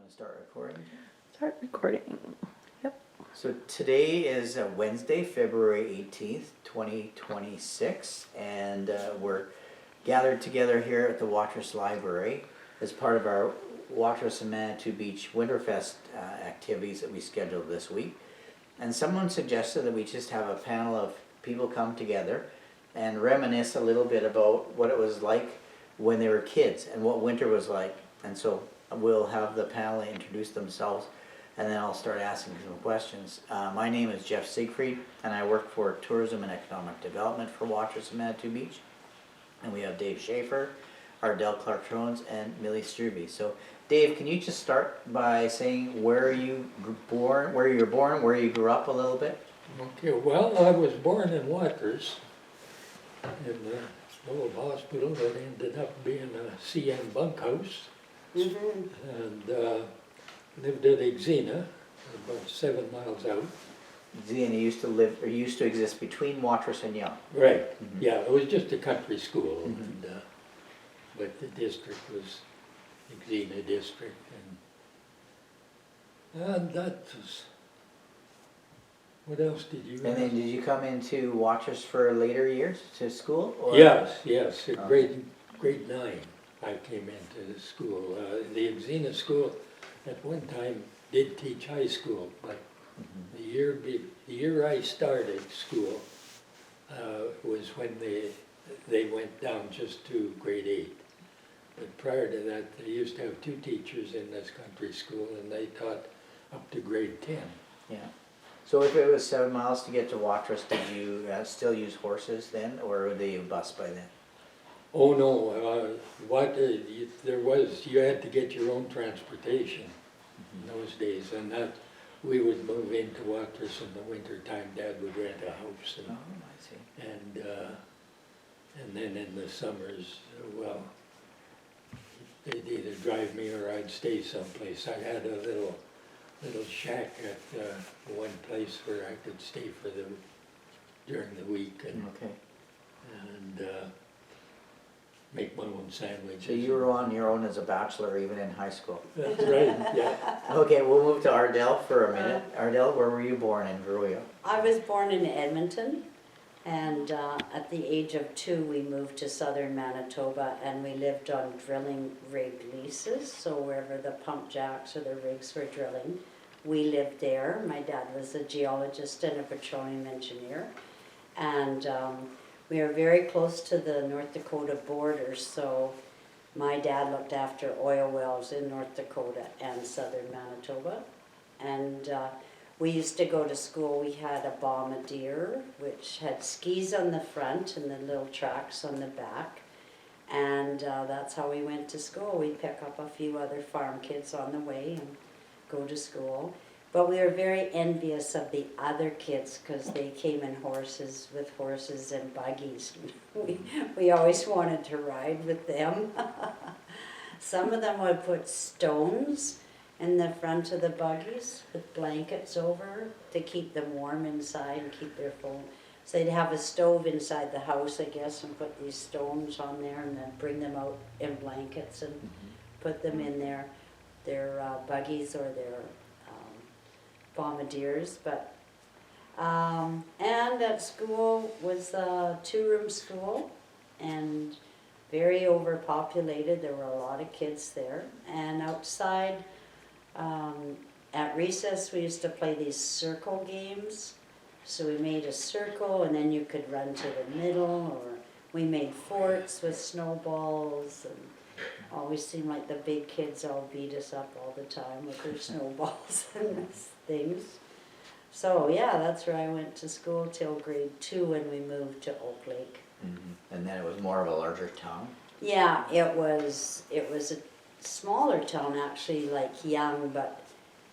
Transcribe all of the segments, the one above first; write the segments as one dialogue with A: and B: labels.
A: Want to start recording?
B: Start recording. Yep.
A: So today is Wednesday, February 18th, 2026, and we're gathered together here at the Watrous Library as part of our Watrous and Manitou Beach Winterfest activities that we scheduled this week. And someone suggested that we just have a panel of people come together and reminisce a little bit about what it was like when they were kids and what winter was like. And so we'll have the panel introduce themselves, and then I'll start asking some questions. My name is JeffSiegfried, and I work for Tourism and Economic Development for Watrous and Manitou Beach. And we have DaveSchafer, ArdelleClarkeTronnes, and MillieStrueby. So, Dave, can you just start by saying where you were born, where you grew up a little bit?
C: Okay, well, I was born in Watrous, in the old hospital that ended up being a CN bunkhouse. And lived at Xena, about 7 miles out.
A: Xena used to exist between Watrous and Young.
C: Right. Yeah, it was just a country school, and but the district was Xena district, and that was. What else did you?
A: And then did you come into Watrous for later years to school? Or?
C: Yes. At grade 9, I came into the school. The Xena school at one time did teach high school, but the year I started school was when they went down just to grade 8. But prior to that, they used to have 2 teachers in this country school, and they taught up to grade 10.
A: Yeah. So if it was 7 miles to get to Watrous, did you still use horses then, or were they bus by then?
C: Oh no, you had to get your own transportation in those days, and that we would move into Watrous in the winter time. Dad would rent a house, and,
A: I see.
C: and then in the summers, well, they'd either drive me or I'd stay someplace. I had a little shack at one place where I could stay during the week and make my own sandwiches.
A: So you were on your own as a bachelor even in high school?
C: That's right, yeah.
A: Okay, we'll move to Ardelle for a minute. Ardelle, where were you born and grew up?
D: I was born in Edmonton, and at the age of 2 we moved to southern Manitoba, and we lived on drilling rig leases, so wherever the pump jacks or the rigs were drilling, we lived there. My dad was a geologist and a petroleum engineer, and we were very close to the North Dakota border, so my dad looked after oil wells in North Dakota and southern Manitoba. And we used to go to school. We had a bombardier, which had skis on the front and the little tracks on the back. And that's how we went to school. We'd pick up a few other farm kids on the way and go to school. But we were very envious of the other kids because they came in with horses and buggies. We always wanted to ride with them. Some of them would put stones in the front of the buggies with blankets over to keep them warm inside and keep their phone. So they'd have a stove inside the house, I guess, and put these stones on there and then bring them out in blankets and put them in their buggies or their bombardiers. But and at school was a 2-room school and very overpopulated. There were a lot of kids there, and outside at recess we used to play these circle games. So we made a circle and then you could run to the middle, or we made forts with snowballs, and always seemed like the big kids all beat us up all the time with their snowballs and things. So yeah, that's where I went to school till grade 2 when we moved to Oak Lake.
A: And then it was more of a larger town?
D: Yeah, it was a smaller town actually, like Young, but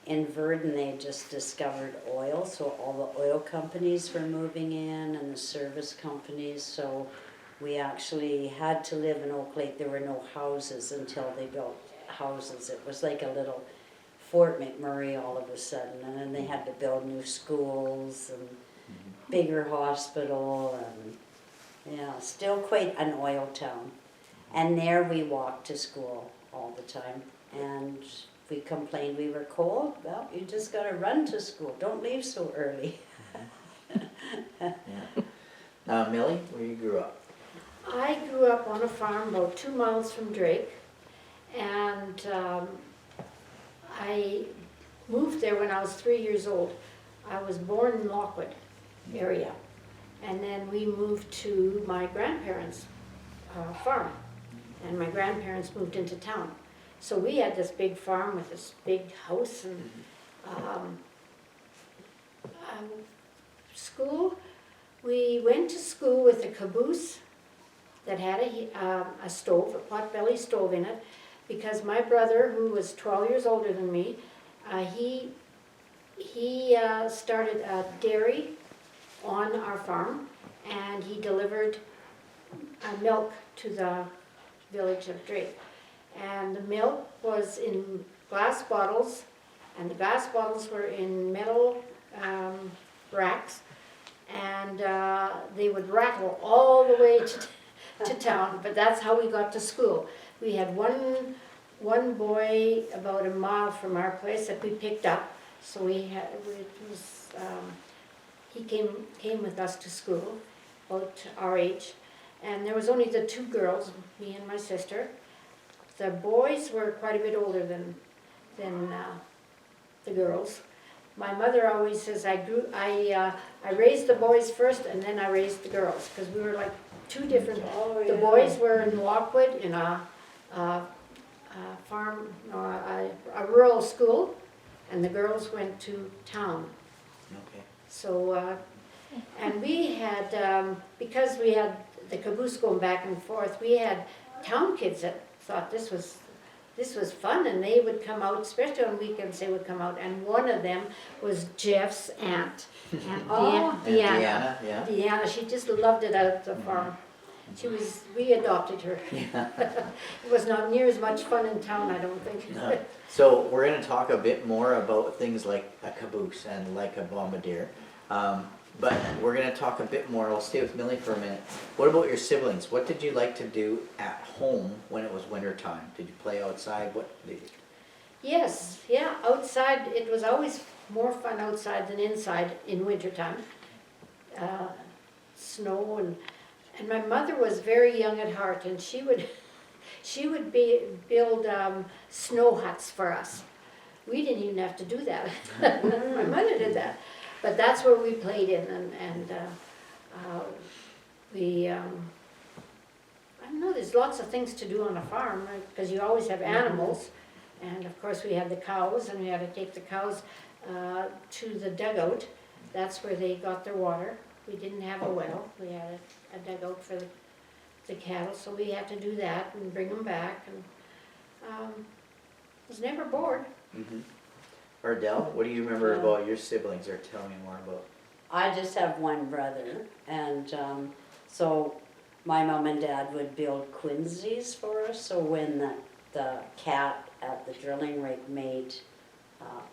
D: in Verdun they just discovered oil, so all the oil companies were moving in and the service companies, so we actually had to live in Oak Lake. There were no houses until they built houses. It was like a little Fort McMurray all of a sudden, and then they had to build new schools and bigger hospital, and yeah, still quite an oil town. And there we walked to school all the time, and if we complained we were cold, well, you just gotta run to school, don't leave so early.
A: Yeah. Millie, where you grew up?
E: I grew up on a farm about 2 miles from Drake, and I moved there when I was 3 years old. I was born in Lockwood area, and then we moved to my grandparents' farm, and my grandparents moved into town. So we had this big farm with this big house and school. We went to school with a caboose that had a stove, a potbelly stove in it, because my brother, who was 12 years older than me, he started a dairy on our farm, and he delivered milk to the village of Drake. And the milk was in glass bottles, and the glass bottles were in metal racks, and they would rattle all the way to town, but that's how we got to school. We had one boy about a mile from our place that we picked up, so he came with us to school, about our age, and there was only the 2 girls, me and my sister. The boys were quite a bit older than the girls. My mother always says I raised the boys first and then I raised the girls, because we were like 2 different. The boys were in Lockwood in a farm, a rural school, and the girls went to town.
A: Okay.
E: So, and we had, because we had the caboose going back and forth, we had town kids that thought this was fun, and they would come out, especially on weekends they would come out, and one of them was Jeff's aunt, Aunt
A: And
E: Deanna.
A: yeah.
E: Deanna, she just loved it out at the farm. We adopted her. It was not near as much fun in town, I don't think.
A: No. So we're going to talk a bit more about things like a caboose and like a bombardier. But we're going to talk a bit more. I'll stay with Millie for a minute. What about your siblings? What did you like to do at home when it was winter time? Did you play outside? What did you...
E: Yes, yeah, outside, it was always more fun outside than inside in wintertime. Snow and my mother was very young at heart, and she would build snow huts for us. We didn't even have to do that. My mother did that. But that's where we played in, and we, I don't know, there's lots of things to do on a farm, because you always have animals. And of course we had the cows, and we had to take the cows to the dugout. That's where they got their water. We didn't have a well, we had a dugout for the cattle, so we had to do that and bring them back, and was never bored.
A: Mm-hmm. Ardelle, what do you remember about your siblings, or tell me more about?
D: I just have one brother, and so my mom and dad would build quinzees for us, so when the cat at the drilling rig made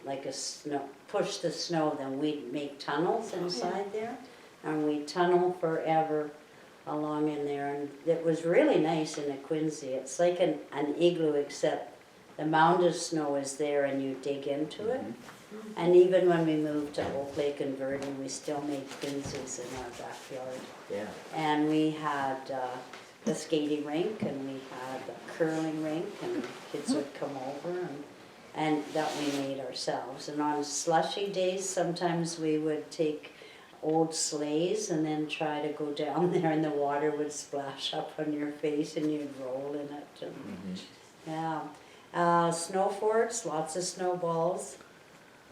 D: like a snow, push the snow, then we'd make tunnels inside there, and we'd tunnel forever along in there, and it was really nice in a quinzee. It's like an igloo, except the mound of snow is there and you dig into it. And even when we moved to Oak Lake and Verdon, we still made quinzees in our backyard.
A: Yeah.
D: And we had the skating rink, and we had the curling rink, and kids would come over, and that we made ourselves. And on slushy days, sometimes we would take old sleighs and then try to go down there, and the water would splash up on your face and you'd roll in it. And, yeah. Snow forts, lots of snowballs.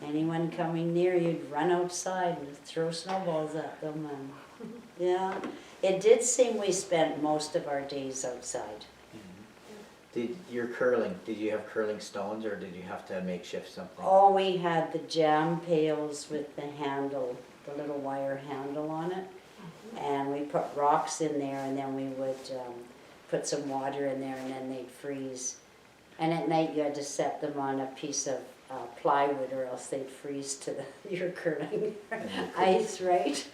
D: Anyone coming near, you'd run outside and throw snowballs at them. And yeah, it did seem we spent most of our days outside.
A: Did you have curling stones, or did you have to makeshift something?
D: Oh, we had the jam pails with the handle, the little wire handle on it. And we put rocks in there, and then we would put some water in there, and then they'd freeze. And at night you had to set them on a piece of plywood, or else they'd freeze to your curling ice, right?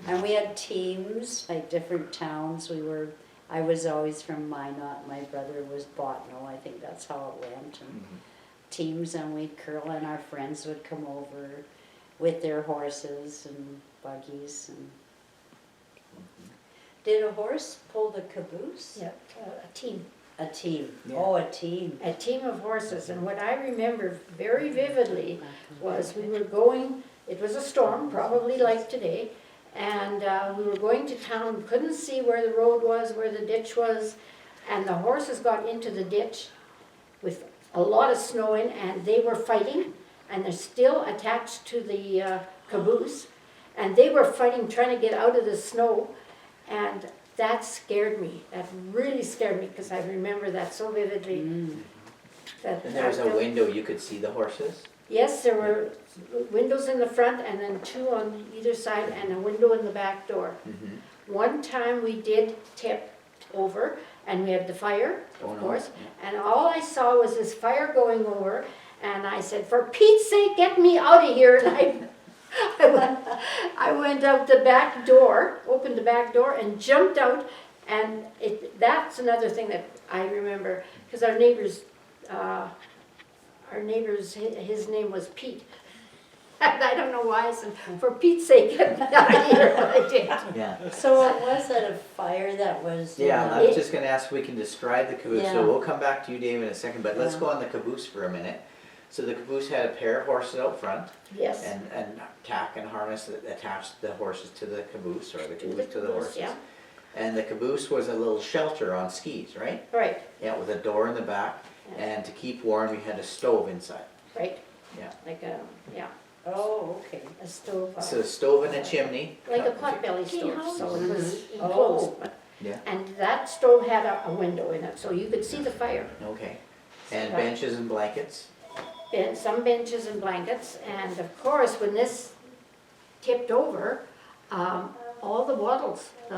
D: And we had teams, like different towns. I was always from Minot, my brother was Botno, I think that's how it went. teams and we'd curl and our friends would come over with their horses and buggies and. Did a horse pull the caboose?
E: Yeah, a team.
D: A team,
A: Yeah.
D: oh, a team.
E: A team of horses, and what I remember very vividly was we were going, it was a storm, probably like today, and we were going to town, we couldn't see where the road was, where the ditch was, and the horses got into the ditch with a lot of snow in, and they were fighting, and they're still attached to the caboose, and they were fighting, trying to get out of the snow, and that scared me. That really scared me because I remember that so vividly. That
A: And there was a window, you could see the horses?
E: Yes, there were windows in the front and then two on either side and a window in the back door.
A: Mm-hmm.
E: One time we did tip over and we had the fire,
A: Oh,
E: of
A: no.
E: course, and all I saw was this fire going over, and I said, "For Pete's sake, get me out of here!" And I went out the back door, opened the back door, and jumped out. And that's another thing that I remember, because our neighbors, his name was Pete. And I don't know why I said, "For Pete's sake, get me out of here!" I did.
A: Yeah.
D: So it was at a fire that was.
A: Yeah, I was just gonna ask if we can describe the caboose,
D: Yeah.
A: so we'll come back to you, Dave, in a second, but let's
D: Yeah.
A: go on the caboose for a minute. So the caboose had a pair of horses out front,
E: Yes.
A: and tack and harness that attached the horses to the caboose, or the caboose to the
E: caboose,
A: horses.
E: yeah.
A: And the caboose was a little shelter on skis, right?
E: Right,
A: Yeah, with a door in the back,
E: Yeah.
A: and to keep warm, you had a stove inside.
E: right.
A: Yeah.
E: Like a,
D: Oh, okay.
E: a stove.
A: So a stove and a chimney.
E: Like a potbelly stove, so it was
D: Mhm.
E: enclosed.
D: Oh.
A: Yeah,
E: And that stove had a window in it, so you could see the fire.
A: okay. And
E: Right.
A: benches and blankets?
E: And some benches and blankets, and of course, when this tipped over, all the bottles,
A: The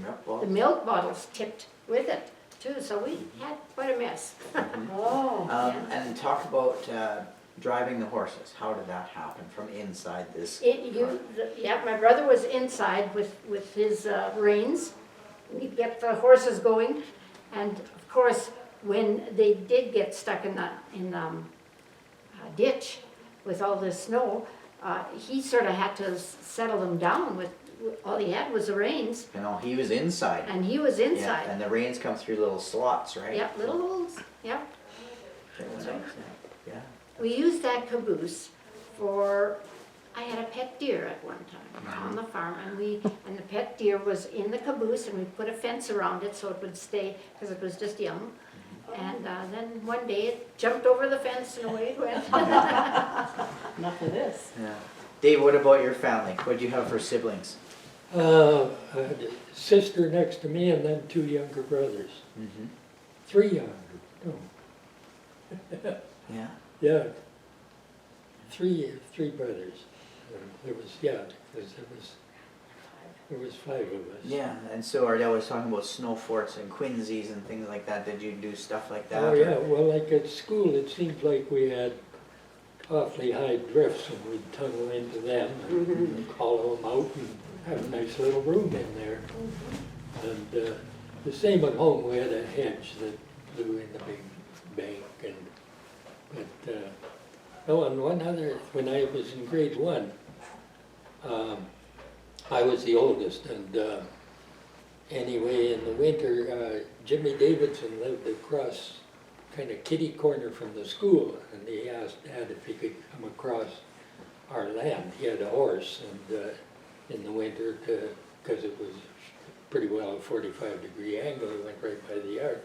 A: milk bowl?
E: the milk bottles tipped with it too, so we had quite a mess.
D: Oh.
A: And talk about driving the horses. How did that happen from inside this?
E: Yeah, my brother was inside with his reins. We'd get the horses going, and of course, when they did get stuck in the ditch with all this snow, he sort of had to settle them down with, all he had was the reins,
A: You know, he was inside.
E: and he was
A: Yeah,
E: inside.
A: and the reins come through little slots, right?
E: Yeah, little holes, yeah.
A: That's right. Yeah.
E: We used that caboose for, I had a pet deer at one time on the farm, and the pet deer was in the caboose, and we put a fence around it so it would stay, because it was just young. And then one day it jumped over the fence and away it went.
B: Enough of this.
A: Yeah. Dave, what about your family? What do you have for siblings?
C: I had a sister next to me and then two younger brothers.
A: Mm-hmm.
C: Three younger, no,
A: Yeah.
C: yeah. Three brothers. There was, because there was five of us.
A: Yeah, and so Ardelle was talking about snow forts and quinzies and things like that. Did you do stuff like that?
C: Oh,
A: or-
C: yeah, well, like at school, it seemed like we had awfully high drifts and we'd tunnel into them and hollow them out and have a nice little room in there. And the same at home, we had a hedge that blew in the big bank and one other, when I was in grade 1, I was the oldest, and anyway, in the winter, Jimmy Davidson lived across kind of kitty corner from the school, and he asked Dad if he could come across our land. He had a horse, and in the winter, because it was pretty well a 45-degree angle, he went right by the yard.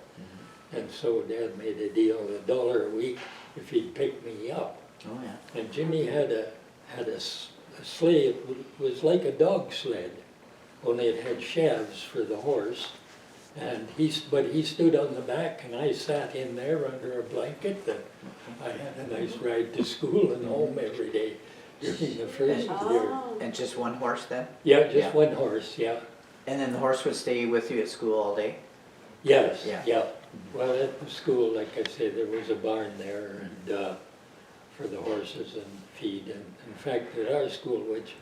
C: And so Dad made a deal, $1 a week, if he'd pick me up.
A: Oh, yeah.
C: And Jimmy had a sleigh. It was like a dog sled, only it had shafts for the horse. And he stood on the back, and I sat in there under a blanket. And I had a nice ride to school and home every day during the first year.
D: Oh.
A: And just one horse then?
C: Yeah, just
A: Yeah.
C: one horse. Yeah.
A: And then the horse would stay with you at school all day?
C: Yes.
A: Yeah.
C: Yeah. Well, at the school, like I said, there was a barn there, and for the horses and feed. And in fact, at our school, which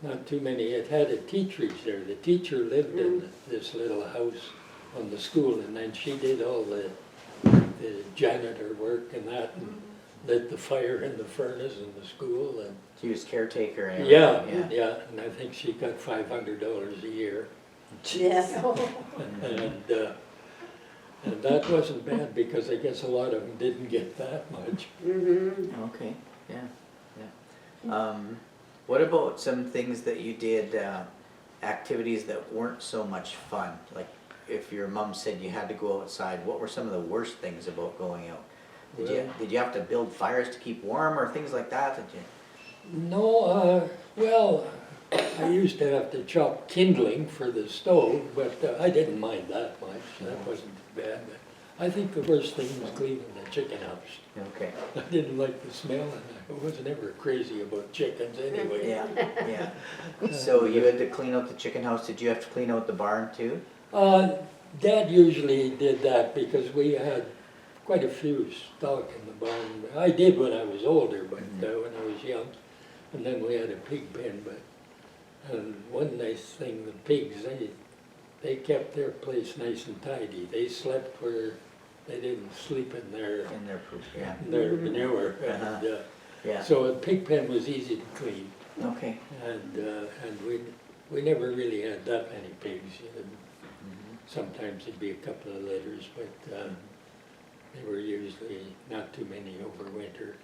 C: not too many, it had a teacherage there. The teacher lived in this little house on the school, and then she did all the janitor work and that. And lit the fire in the furnace in the school, and
A: She was caretaker and
C: yeah,
A: everything,
C: yeah, and I think she got $500 a year.
D: Yes.
C: And that wasn't bad, because I guess a lot of them didn't get that much.
D: Mm-hmm.
A: Okay, yeah, yeah. What about some things that you did, activities that weren't so much fun? Like if your mom said you had to go outside, what were some of the worst things about going out? Did you have to build fires to keep warm or things like that? Did you?
C: No, well, I used to have to chop kindling for the stove, but I didn't mind that much. That wasn't too bad. But I think the worst thing was cleaning the chicken house.
A: Okay,
C: I didn't like the smell, and I wasn't ever crazy about chickens anyway.
A: yeah, yeah. So you had to clean out the chicken house. Did you have to clean out the barn too?
C: Dad usually did that because we had quite a few stock in the barn. I did when I was older, but when I was young. And then we had a pig pen, but one nice thing, the pigs, they kept their place nice and tidy. They slept where they didn't sleep in their
A: In their poop, yeah.
C: manure.
A: Uh-huh. Yeah,
C: So a pig pen was easy to clean,
A: okay.
C: and we never really had that many pigs. Sometimes it'd be a couple of litters, but they were usually not too many over winter.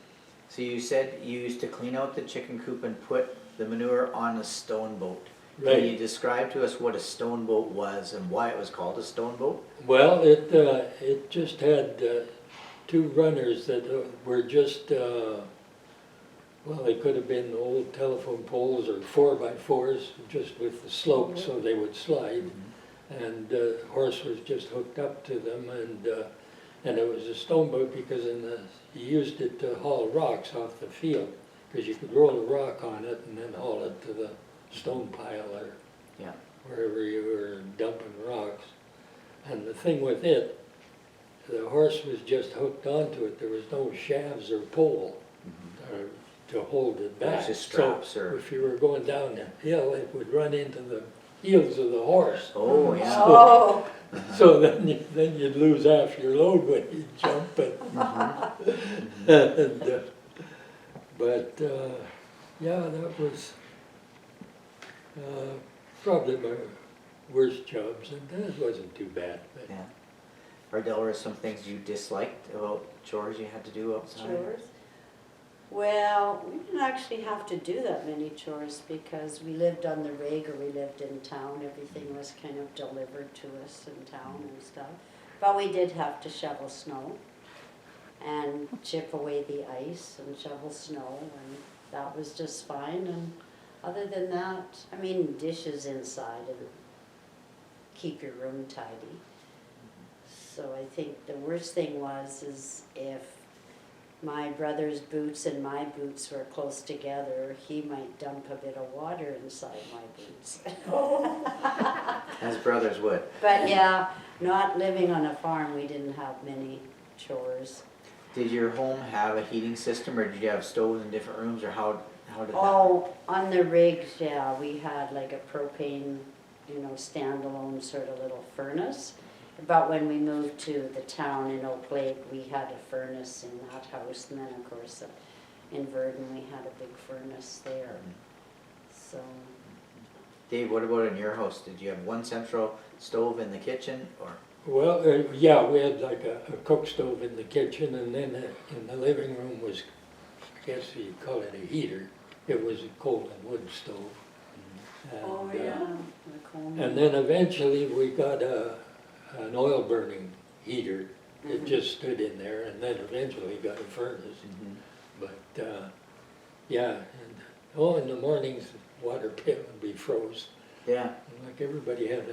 A: So you said you used to clean out the chicken coop and put the manure on a stone boat. Can you describe to us what a stone boat was and why it was called a stone boat?
C: Well, it just had two runners that were just, well, they could have been old telephone poles or 4x4s, just with the slope so they would slide. And the horse was just hooked up to them, and it was a stone boat because you used it to haul rocks off the field, because you could roll a rock on it and then haul it to the stone pile or
A: Yeah.
C: wherever you were dumping rocks. And the thing with it, the horse was just hooked onto it. There was no shafts or pole to hold it
A: It was
C: back.
A: just straps
C: So
A: or-
C: if you were going down the hill, it would run into the heels of the horse.
A: Oh, yeah.
D: Oh,
C: So then you'd lose half your load when you jump. But yeah, that was probably my worst jobs, and that wasn't too bad. But
A: Yeah. Ardelle, were some things you disliked about chores you had to do outside?
D: chores? Well, we didn't actually have to do that many chores because we lived on the rig, or we lived in town. Everything was kind of delivered to us in town and stuff. But we did have to shovel snow and chip away the ice and shovel snow, and that was just fine. And other than that, I mean, dishes inside and keep your room tidy. So I think the worst thing is if my brother's boots and my boots were close together, he might dump a bit of water inside my boots.
A: As brothers would.
D: But yeah, not living on a farm, we didn't have many chores.
A: Did your home have a heating system, or did you have stoves in different rooms, or how did that?
D: Oh, on the rigs, yeah, we had like a propane, standalone sort of little furnace. But when we moved to the town in Oak Lake, we had a furnace in that house, and then of course in Verdun we had a big furnace there. So,
A: Dave, what about in your house? Did you have one central stove in the kitchen, or?
C: well, yeah, we had like a cook stove in the kitchen, and then in the living room was, I guess you'd call it a heater. It was a coal and wood stove. And,
D: the Coleman.
C: and then eventually we got an oil burning heater. It just stood in there, and then eventually got a furnace. But yeah, and in the mornings, the water pail would be froze.
A: Yeah.
C: And like everybody had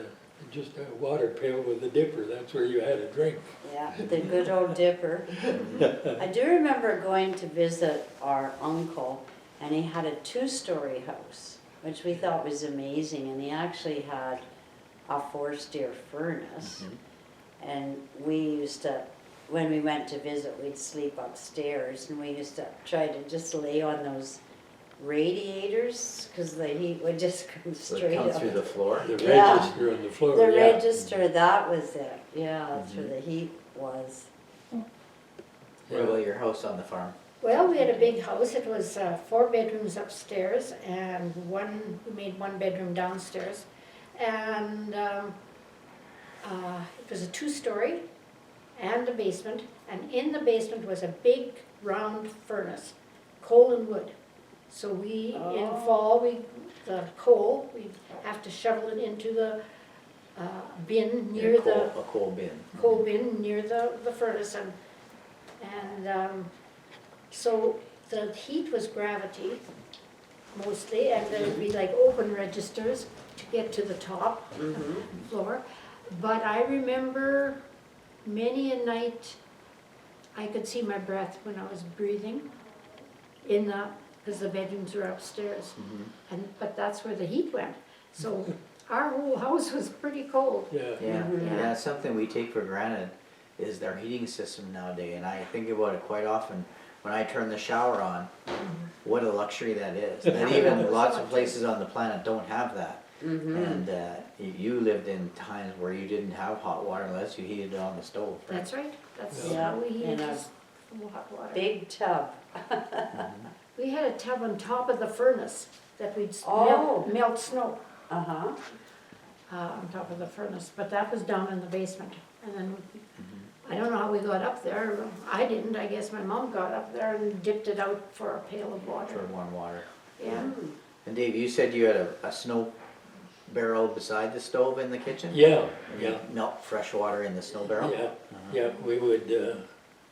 C: just a water pail with a dipper. That's where you had a drink.
D: Yeah, the good old dipper. I do remember going to visit our uncle, and he had a 2-story house, which we thought was amazing, and he actually had a 4-stair furnace. And we used to, when we went to visit, we'd sleep upstairs, and we used to try to just lay on those radiators, because the heat would just come
A: So it
D: straight
A: comes
D: up.
A: through the floor?
C: The
D: Yeah.
C: register on the floor.
D: The
C: yeah.
D: register, that was it. Yeah, that's where the heat was.
A: What about your house on the farm?
E: Well, we had a big house. It was 4 bedrooms upstairs and we made 1 bedroom downstairs. And it was a 2-story and a basement. And in the basement was a big round furnace, coal and wood. So in
D: Oh.
E: fall, the coal, we'd have to shovel it into the bin near the
A: A coal bin.
E: coal bin near the furnace, and so the heat was gravity mostly, and there would be like open registers to get to the top floor. But I remember many a night I could see my breath when I was breathing because the bedrooms were upstairs, but that's where the heat went. So our whole house was pretty cold.
C: Yeah.
A: Yeah,
E: Yeah.
A: yeah, something we take for granted is their heating system nowadays, and I think about it quite often when I turn the shower on. What a luxury that is. And even lots of places on the planet don't have that. And you lived in times where you didn't have hot water unless you heated it on the stove. Right?
E: That's right, that's
D: Yeah.
E: how we heated
D: And a
E: this hot water.
D: Big tub.
E: We had a tub on top of the furnace that we'd
D: Oh.
E: melt snow
D: Uh-huh.
E: on top of the furnace, but that was down in the basement. And then, I don't know how we got up there, I didn't, I guess my mom got up there and dipped it out for a pail of
A: For
E: water.
A: warm water.
E: Yeah,
A: And Dave, you said you had a snow barrel beside the stove in the kitchen?
C: Yeah,
A: And
C: yeah.
A: you'd melt fresh water in the snow barrel?
C: Yeah, yeah, we would,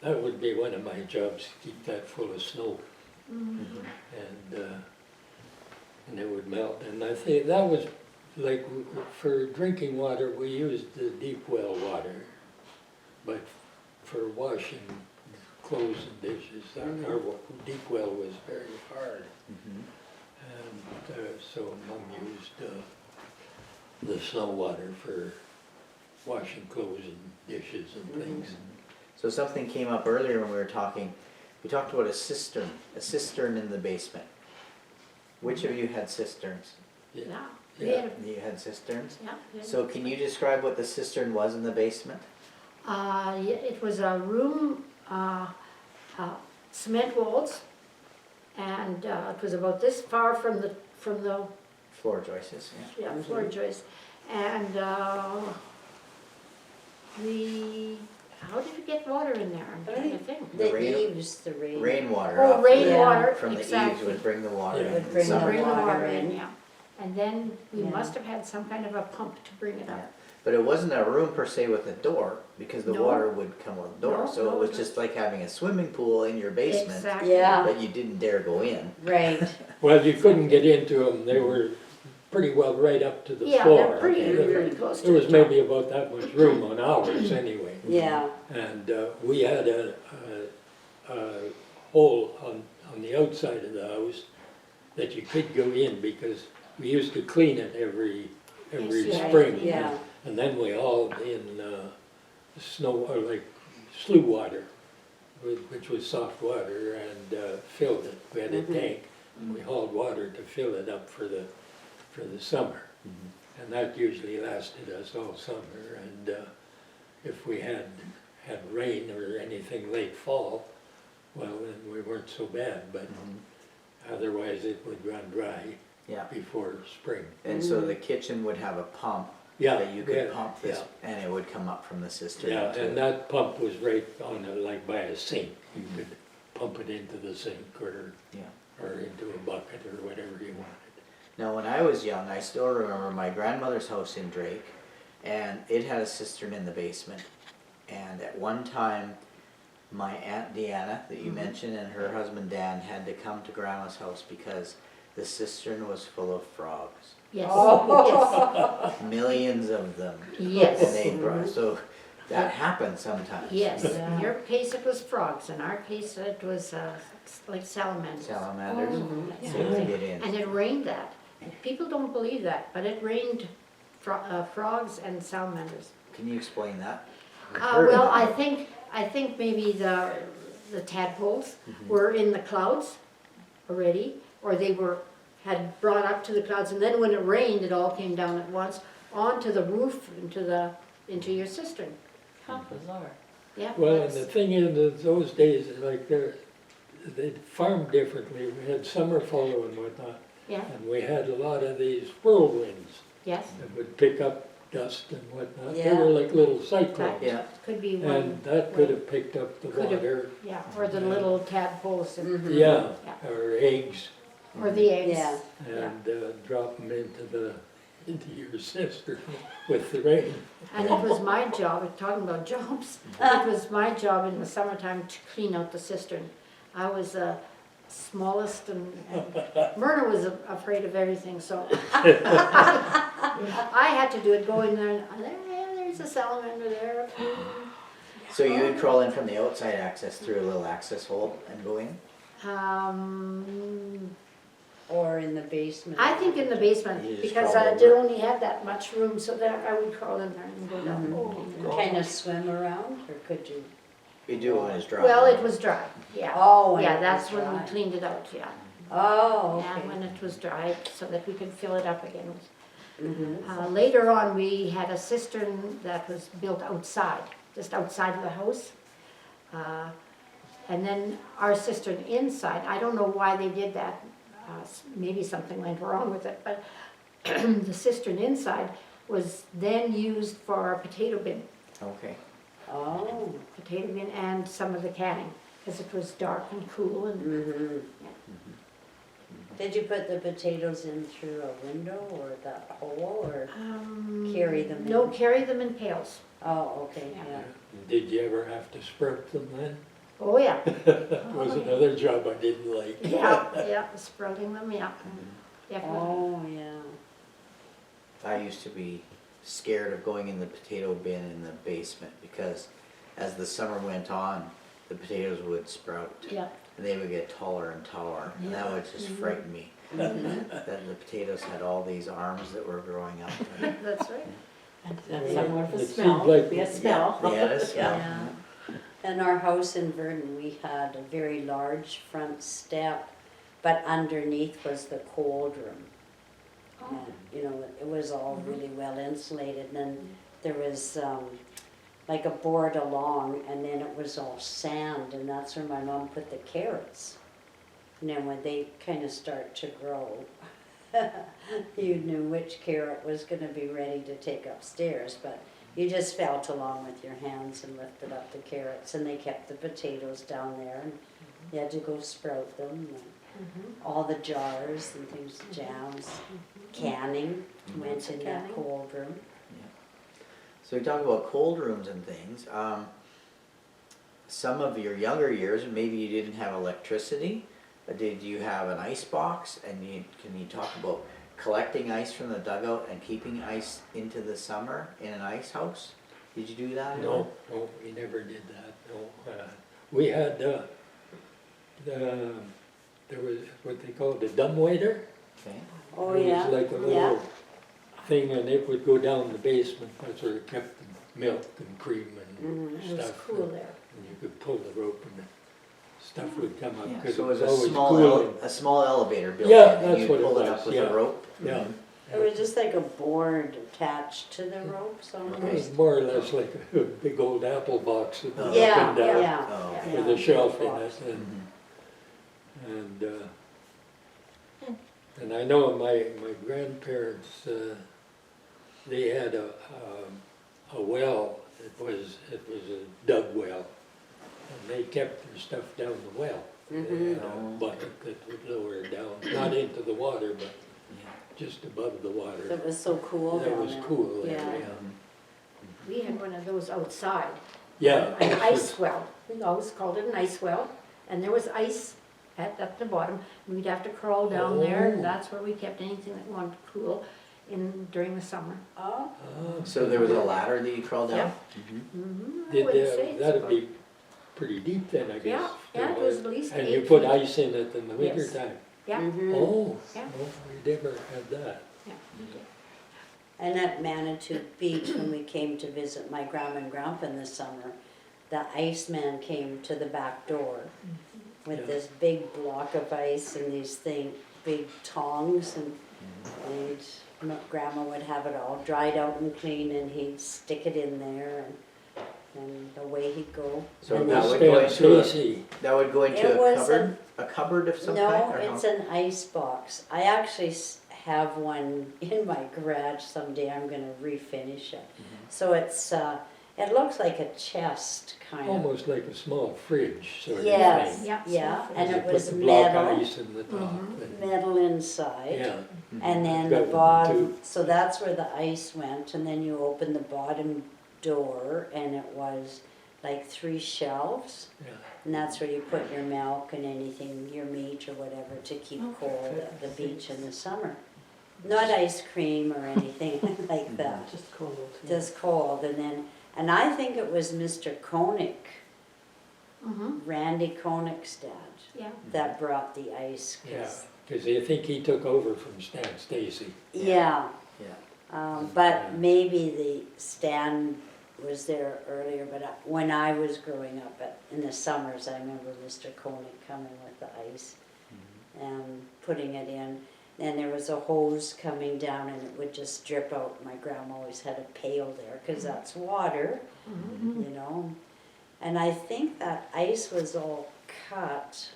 C: that would be one of my jobs, keep that full of snow. And it would melt. And I think that was like, for drinking water, we used the deep well water. But for washing clothes and dishes, our deep well was very hard. And so Mom used the snow water for washing clothes and dishes and things.
A: So something came up earlier when we were talking, we talked about a cistern in the basement. Which of you had cisterns?
E: yeah.
C: Yeah.
A: You had cisterns?
E: Yeah. we had-
A: So can you describe what the cistern was in the basement?
E: Yeah, it was a room, cement walls, and it was about this far from the
A: Floor joists, yeah.
E: floor joist. And how did we get water in there? I'm trying to think.
A: The
D: The
A: rain-
D: eaves, the rain.
A: Rainwater
E: Oh,
A: off the-
E: rainwater,
A: from the eaves
E: exactly.
A: would bring the water
C: Yeah.
A: in.
D: Would bring
A: Summer.
D: the
E: Bring the
D: water
E: water
D: in.
E: in, yeah. And then we
D: Yeah.
E: must have had some kind of a pump to bring it
A: Yeah.
E: up.
A: But it wasn't a room per se with a door, because the
E: No.
A: water would come with the door.
E: No,
A: So
E: no,
A: it was
E: no.
A: just like having a swimming pool in your basement,
E: Exactly.
D: Yeah.
A: but you didn't dare go in.
D: Right.
C: Well, you couldn't get into them, they were pretty well right up to the
E: Yeah,
C: floor.
E: they're pretty,
A: Okay.
E: pretty close to
C: There was
E: the top.
C: maybe about that much room on ours anyway.
D: Yeah.
C: And we had a hole on the outside of the house that you could go in because we used to clean it every
E: Yes,
C: spring.
D: yeah.
C: And then we hauled in snow, or like sluice water, which was soft water, and filled it. We had a tank, and we hauled water to fill it up for the summer. And that usually lasted us all summer. And if we had rain or anything late fall, well, then we weren't so bad, but otherwise it would run dry
A: Yeah.
C: before spring.
A: And so the kitchen would have a pump
C: Yeah,
A: that you could
C: yeah,
A: pump this, and it would come up from the cistern.
C: Yeah,
A: into-
C: and that pump was right on, like by a sink. You could pump it into the sink or into a bucket or whatever you wanted.
A: Now, when I was young, I still remember my grandmother's house in Drake, and it had a cistern in the basement. And at one time, my Aunt Deanna, that you mentioned, and her husband Dan had to come to Grandma's house because the cistern was full of frogs.
E: Yes,
A: Millions of them.
E: yes,
A: And they brought, so that happens sometimes.
E: yes.
D: Yeah.
E: In your case, it was frogs. In our case, it was like salamanders.
A: Salamanders
E: Yeah.
A: seem to get in.
E: And it rained that. And people don't believe that, but it rained frogs and salamanders.
A: Can you explain that? I've heard
E: Well,
A: of it.
E: I think maybe the tadpoles were in the clouds already, or they had brought up to the clouds, and then when it rained, it all came down at once onto the roof, into your cistern.
B: How bizarre.
E: Yeah.
C: Well, and the thing is, in those days, like they farmed differently. We had summer follow and whatnot,
E: Yeah,
C: and we had a lot of these whirlwinds
E: yes,
C: that would pick up dust and whatnot. They
D: Yeah.
C: were like little cyclones.
A: Yeah,
E: could be one,
C: And that could have picked up the
E: Could have.
C: water,
E: yeah, or the little tadpoles and,
C: yeah,
E: Yeah.
C: or eggs,
E: or the eggs.
D: Yeah.
C: and drop them into your cistern with the rain.
E: And it was my job, talking about jobs, it was my job in the summertime to clean out the cistern. I was the smallest and Myrna was afraid of everything, so I had to do it, go in there and there's a salamander there.
A: so you would crawl in from the outside access through a little access hole and go in?
D: Or in the basement.
E: I think in the basement,
A: You just
E: because
A: crawl
E: I
A: over.
E: did only have that much room, so that I would crawl in there and go down.
A: Mm-hmm.
D: Kind of swim around, or could you?
A: You do it when it's dry.
E: Well, it was dry, yeah.
D: Oh, when
E: Yeah,
D: it
E: that's
D: was
E: when we
D: dry.
E: cleaned it out, yeah.
D: Oh,
E: Yeah,
D: okay.
E: when it was dry, so that we could fill it up again.
D: Mhm.
E: Later on, we had a cistern that was built outside, just outside of the house. And then our cistern inside, I don't know why they did that, maybe something went wrong with it, but the cistern inside was then used for our potato bin
D: Oh.
E: and some of the canning, because it was dark and cool and,
D: Mhm. Did you put the potatoes in through a window or that hole, or? Carry them in?
E: No, carry them in pails.
D: Oh, okay,
E: Yeah.
D: yeah.
C: Did you ever have to sprout them then?
E: Oh, yeah.
C: That was another job I didn't like.
E: Yeah, sprouting them, yeah. Definitely.
D: Oh, yeah.
A: I used to be scared of going in the potato bin in the basement because as the summer went on, the potatoes would sprout.
E: Yeah.
A: And they would get taller and taller, and that would just frighten me.
D: Mhm.
A: That the potatoes had all these arms that were growing up.
E: That's right.
B: And somewhere for
C: It
B: smell,
C: seemed like-
B: be a smell.
A: They had a smell.
D: Yeah. In our house in Verdon, we had a very large front step, but underneath was the cold room. And, you know, it was all really well insulated, and then there was like a board along, and then it was all sand, and that's where my mom put the carrots. And then when they kind of start to grow, you knew which carrot was going to be ready to take upstairs, but you just felt along with your hands and lifted up the carrots, and they kept the potatoes down there, and you had to go sprout them. And all the jars and things, jams, canning went in that
E: Canning.
D: cold room.
A: So we talk about cold rooms and things. Some of your younger years, maybe you didn't have electricity, but did you have an ice box? And can you talk about collecting ice from the dugout and keeping ice into the summer in an ice house? Did you do that at all?
C: No, we never did that, no. We had, there was what they called the dumbwaiter.
A: Okay.
D: Oh,
C: It
D: yeah,
C: was like a
D: yeah.
C: little thing, and it would go down the basement, that's where it kept the milk and cream and
E: It was
C: stuff.
E: cool there.
C: And you could pull the rope and the stuff would come up,
A: Yeah,
C: because it
A: so it
C: was
A: was
C: always
A: a small,
C: cooling.
A: a small elevator built
C: Yeah,
A: in, and
C: that's
A: you'd
C: what it
A: pull it
C: was,
A: up with
C: yeah.
A: a rope.
C: Yeah,
D: It was just like a board attached to the ropes
C: it
D: almost.
C: was more or less like a big old apple box that went up
D: Yeah,
C: and down
D: yeah.
A: Oh, okay.
C: with
D: Yeah,
C: a shelf in
D: box.
C: it,
A: Mhm.
C: and I know my grandparents, they had a well, it was a dug well, and they kept their stuff down the well. They
D: Mhm.
C: had a bucket that would lower it down, not into the water, but
A: Yeah.
C: just above the water.
D: It was so cool
C: That
D: down
C: was
D: there.
C: cool,
D: Yeah.
C: yeah.
E: We had one of those outside,
C: Yeah.
E: an ice well. We always called it an ice well, and there was ice at the bottom. We'd have to crawl down there,
C: Oh.
E: and that's where we kept anything that wanted to cool during the summer.
D: Oh,
C: Ah,
A: So there was a ladder that you crawled down?
E: Yeah.
A: Mhm.
E: I
C: Did
E: wouldn't say it's
C: that'd
E: about-
C: be pretty deep then, I guess.
E: Yeah, yeah, it was at least
C: And you
E: 8
C: put
E: feet.
C: ice in it in the winter
E: Yes.
C: time?
E: Yeah,
D: mhm.
C: Oh,
E: Yeah.
C: oh, we never had that.
E: yeah.
D: And at Manitou Beach, when we came to visit my grandma and grandpa in the summer, the iceman came to the back door with
C: Yeah.
D: this big block of ice and these big tongs, and grandma would have it all dried out and clean, and he'd stick it in there, and away he'd go.
A: So
C: It
A: that
C: was
A: would go
C: Stan
A: into
C: Stacy.
A: that would go into
D: It
A: a
D: was
A: cupboard? A cupboard of some
D: No,
A: kind? Or
D: it's an ice box. I actually have one in my garage. Someday I'm gonna refinish it. So it's, it looks like a chest kind of.
C: Almost like a small fridge sort of
D: Yes,
C: thing.
E: Yeah,
D: yeah,
E: small
D: and
C: You
D: it
C: put
D: was
C: the block
D: metal,
C: ice in the top. and-
D: metal inside.
C: Yeah,
D: And then
C: I've
D: the
C: got one
D: bottom,
C: too.
D: so that's where the ice went, and then you open the bottom door, and it was like 3 shelves.
C: yeah.
D: And that's where you put your milk and anything, your meat or whatever, to keep cold at the beach in the summer. Not ice cream or anything like that,
B: Just cold.
D: just cold. And I think it was Mr. Koenig,
E: Mm-hmm,
D: Randy Koenig's dad,
E: yeah.
D: that brought the ice.
C: Yeah, because I think he took over from Stan Stacy.
D: Yeah.
A: Yeah.
D: But maybe the Stan was there earlier, but when I was growing up in the summers, I remember Mr. Koenig coming with the ice and putting it in. And there was a hose coming down and it would just drip out. My grandma always had a pail there because that's water, you know. And I think that ice was all cut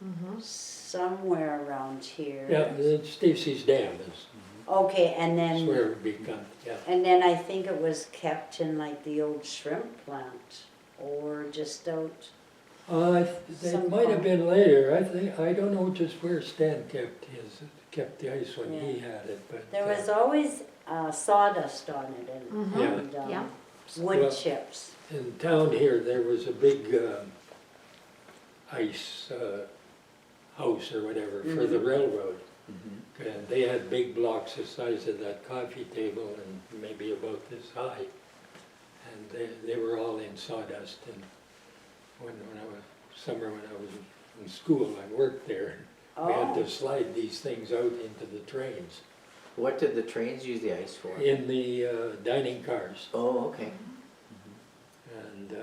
E: Mm-hmm.
D: somewhere around here.
C: Yeah, Stacy's dam is
D: Okay, and then
C: where it began, yeah.
D: And then I think it was kept in like the old shrimp plant or just out.
C: It
D: Some
C: might have
D: pump.
C: been later, I don't know just where Stan kept the ice when he
D: Yeah.
C: had it, but.
D: There was always sawdust on it
E: Mhm.
D: and
E: Yeah.
D: wood
C: Well,
D: chips.
C: In town here, there was a big ice house or whatever for the railroad.
A: Mhm.
C: And they had big blocks the size of that coffee table and maybe about this high. And they were all in sawdust. And when I was in school, I worked there. We had
D: Oh,
C: to slide these things out into the trains,
A: What did the trains use the ice for?
C: in the dining cars.
A: Oh, okay.
C: And,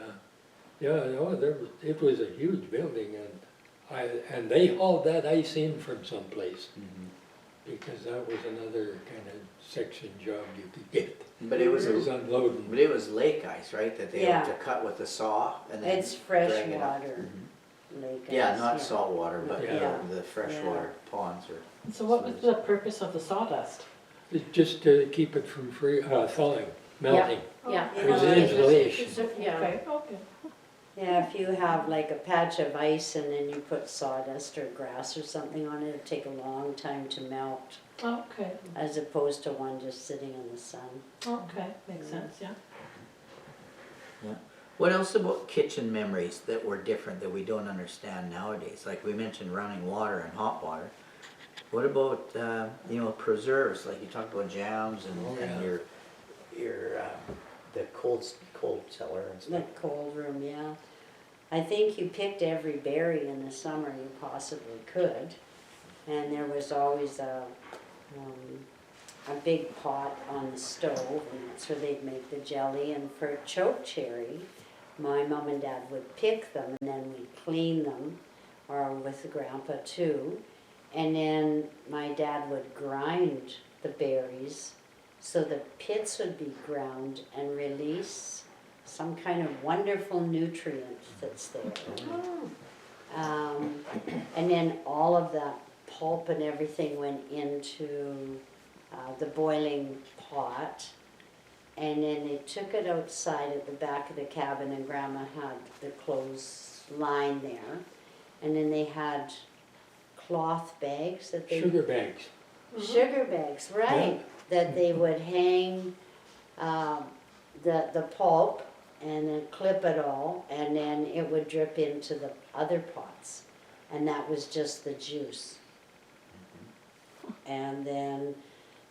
C: yeah, no, it was a huge building and they hauled that ice in from someplace because that was another kind of section job you could get.
A: But it was
C: It was unloading.
A: but it was lake ice, right? That they had
D: Yeah.
A: to cut with a saw and then
D: it's fresh
A: drag it up.
D: water. Lake
A: Yeah,
D: ice,
A: not salt water, but
C: Yeah.
A: the freshwater ponds or.
B: So what was the purpose of the sawdust?
C: It's just to keep it from thawing, melting.
E: Yeah.
D: You
C: It was
D: know,
C: insulation.
E: Yeah.
B: Okay.
D: Yeah, if you have like a patch of ice and then you put sawdust or grass or something on it, it'll take a long time to melt
B: Okay,
D: as opposed to one just sitting in the sun.
B: okay, makes sense, yeah.
A: What else about kitchen memories that were different that we don't understand nowadays? Like we mentioned running water and hot water. What about preserves? Like you talked about jams and,
C: Oh,
A: and
C: yeah.
A: your the cold cellar and stuff.
D: Like cold room, yeah. I think you picked every berry in the summer you possibly could. And there was always a big pot on the stove, and that's where they'd make the jelly. And for choke cherry, my mom and dad would pick them, and then we'd clean them, or with grandpa too. And then my dad would grind the berries, so the pits would be ground and release some kind of wonderful nutrient that's there. And then all of that pulp and everything went into the boiling pot. And then they took it outside at the back of the cabin, and Grandma had the clothes line there. And then they had cloth bags that they...
C: Sugar bags.
D: Sugar bags, right, that they would hang the pulp and then clip it all, and then it would drip into the other pots, and that was just the juice. And then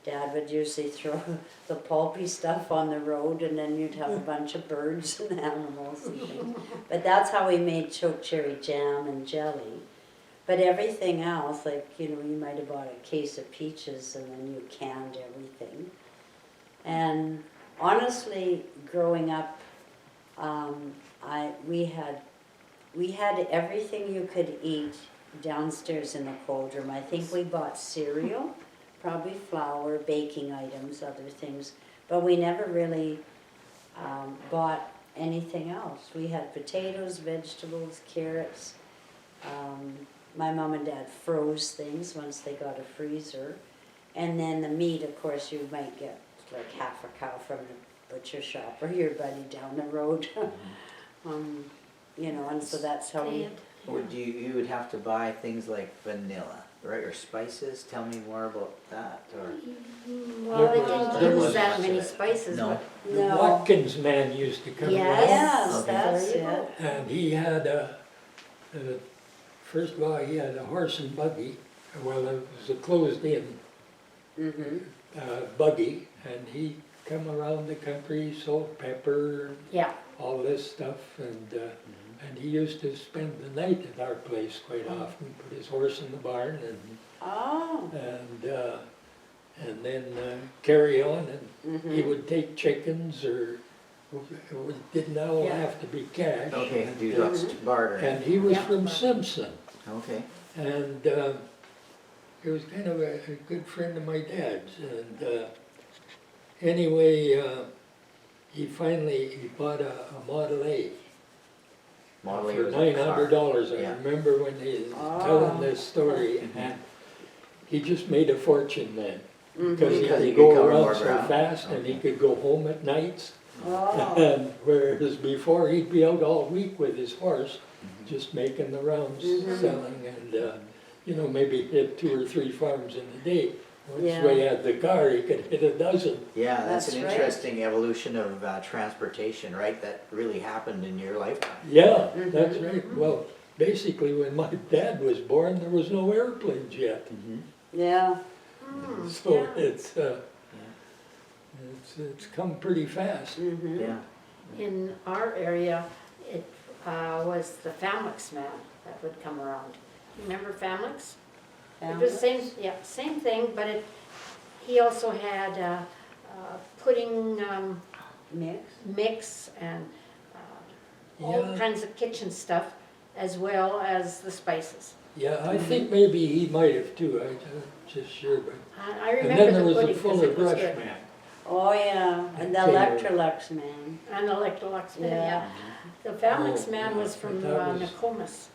D: Dad would usually throw the pulpy stuff on the road, and then you'd have a bunch of birds and animals and things. But that's how we made choke cherry jam and jelly. But everything else, like, you might have bought a case of peaches and then you canned everything. And honestly, growing up, we had everything you could eat downstairs in the cold room. I think we bought cereal, probably flour, baking items, other things, but we never really bought anything else. We had potatoes, vegetables, carrots. My mom and dad froze things once they got a freezer. And then the meat, of course, you might get like half a cow from the butcher shop or your buddy down the road. You know, and so that's how we...
A: Would you would have to buy things like vanilla, right, or spices? Tell me more about that, or?
E: Well, they
C: There
E: didn't
C: was-
E: use that many spices,
A: No.
E: but
C: The
D: No.
C: Watkins man used to come
E: Yes.
C: around,
D: Yes,
A: Okay.
D: that's
E: There you
D: it.
C: and he had first of all, he had a horse and buggy. Well, it was a closed-in buggy, and he come around the country, salt, pepper,
E: yeah.
C: all this stuff, and he used to spend the night at our place quite often, put his horse in the barn
D: Oh.
C: and then carry on, and he would take chickens, or it didn't all
E: Yeah.
C: have to be cash.
A: Okay, do lots of bartering.
C: And he was
E: Yeah.
C: from Simpson,
A: Okay.
C: and he was kind of a good friend of my dad's, and anyway, he bought a Model A.
A: Model A
C: For
A: was a car.
C: $900, I
A: Yeah.
C: remember when he was
D: Oh.
C: telling this story, and he just made a fortune then. Because he
A: Because he
C: could
A: could
C: go
A: cover
C: around
A: more
C: so
A: ground.
C: fast, and he
A: Okay.
C: could go home at nights.
D: Oh.
C: And whereas before, he'd be out all week with his horse, just making the rounds, selling, and, you know, maybe hit 2 or 3 farms in a day. Once
D: Yeah.
C: we had the car, he could hit a dozen.
A: Yeah, that's
D: That's
A: an
D: right.
A: interesting evolution of transportation, right? That really happened in your lifetime.
C: Yeah, that's right. Well, basically, when my dad was born, there was no airplanes yet.
D: Yeah.
C: So
E: Yeah.
C: it's come pretty fast.
A: Yeah.
E: In our area, it was the Famix man that would come around. Remember Famix? It was same thing, but he also had pudding
D: Mix.
E: mix and all
C: Yeah.
E: kinds of kitchen stuff, as well as the spices.
C: Yeah, I think maybe he might have too, I'm just sure, but.
E: I
C: And
E: remember
C: then there
E: the
C: was a
E: pudding because
C: Fuller
E: it was
C: Brush
E: good.
C: man.
D: Oh, yeah, and the
C: Okay.
D: Electrolux man.
E: And the Electrolux man,
D: Yeah.
E: yeah. The Famix
C: Oh,
E: man
C: yeah,
E: was from
C: but that was-
E: Nokomis.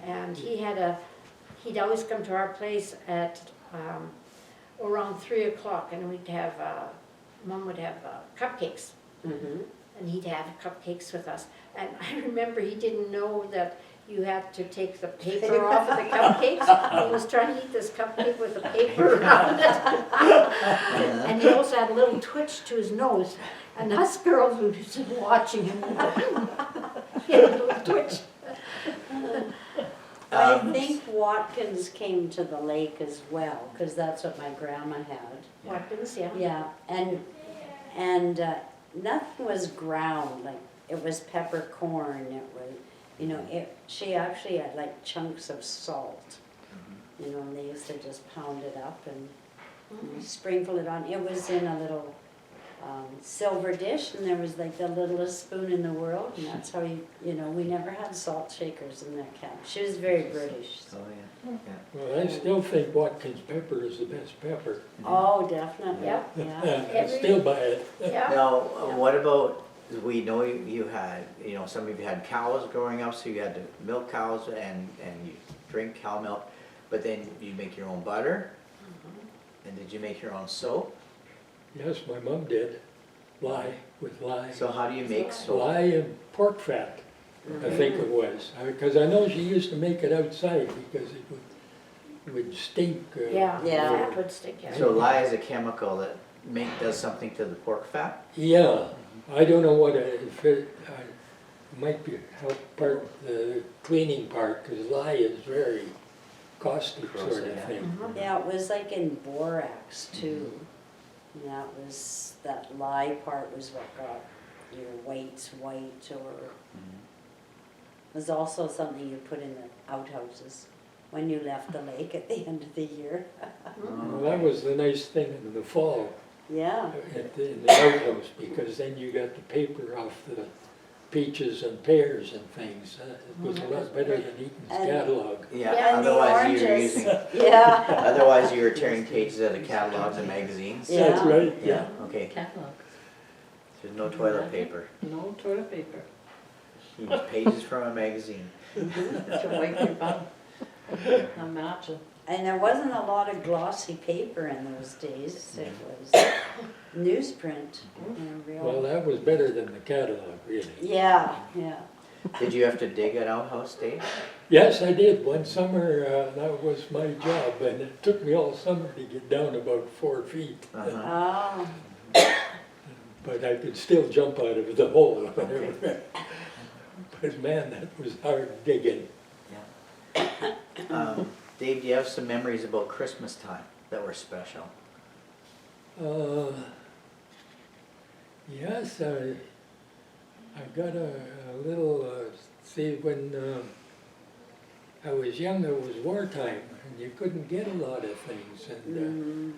E: And he'd always come to our place at around 3 o'clock, and we'd have, Mom would have cupcakes. And he'd have cupcakes with us. And I remember he didn't know that you had to take the paper off of the cupcakes. He was trying to eat this cupcake with the paper around it. And he also had a little twitch to his nose. And us girls would just sit watching him. He had a little twitch.
D: I think Watkins came to the lake as well, because that's what my grandma had.
E: Watkins, yeah.
D: Yeah, and nothing was ground, like, it was peppercorn, it was, you know, she actually had like chunks of salt. You know, and they used to just pound it up and sprinkle it on. It was in a little silver dish, and there was like the littlest spoon in the world, and that's how you know, we never had salt shakers in that camp. She was very British.
A: Oh, yeah.
C: Well, I still think Watkins pepper is the best pepper.
D: Oh, definitely,
E: Yeah.
D: yeah.
C: I still buy it.
E: Yeah.
A: Now, what about, we know you had, you know, some of you had cows growing up, so you had to milk cows and you drink cow milk, but then you make your own butter? And did you make your own soap?
C: Yes, my mom did. With lye.
A: So how do you make soap?
C: Lye and pork fat, I think it was. Because I know she used to make it outside because it would stink.
E: Yeah,
D: Yeah.
E: that would stick out.
A: So lye is a chemical that does something to the pork fat?
C: Yeah, I don't know what, if it might be help part, the cleaning part, because lye is very caustic sort
A: Corrosive,
C: of
A: yeah.
C: thing.
D: Yeah, it was like in borax too. And that lye part was what got your whites white, or it was also something you put in the outhouses when you left the lake at the end of the year.
C: Well, that was the nice thing in the fall,
D: Yeah,
C: in the outhouse, because then you got the paper off the peaches and pears and things. It was a lot better than Eaton's
D: And-
C: catalog.
A: Yeah,
D: And the
A: otherwise you were
D: oranges.
A: using,
D: yeah.
A: otherwise you were tearing pages out of catalogs and magazines?
D: Yeah.
C: That's right,
A: Yeah, okay.
B: Catalog.
A: There's no toilet paper.
B: No toilet paper.
A: Use pages from a magazine.
B: To wipe your bum. Imagine.
D: And there wasn't a lot of glossy paper in those days. It was newsprint.
C: Well, that was better than the catalog, really.
D: Yeah, yeah.
A: Did you have to dig an outhouse, Dave?
C: Yes, I did. One summer, that was my job, and it took me all summer to get down about 4 feet.
A: Uh-huh.
D: Oh,
C: But I could still jump out of the hole. But man, that was hard digging.
A: Dave, do you have some memories about Christmas time that were special?
C: Yes, I got a little, see, when I was young, it was wartime, and you couldn't get a lot of things. And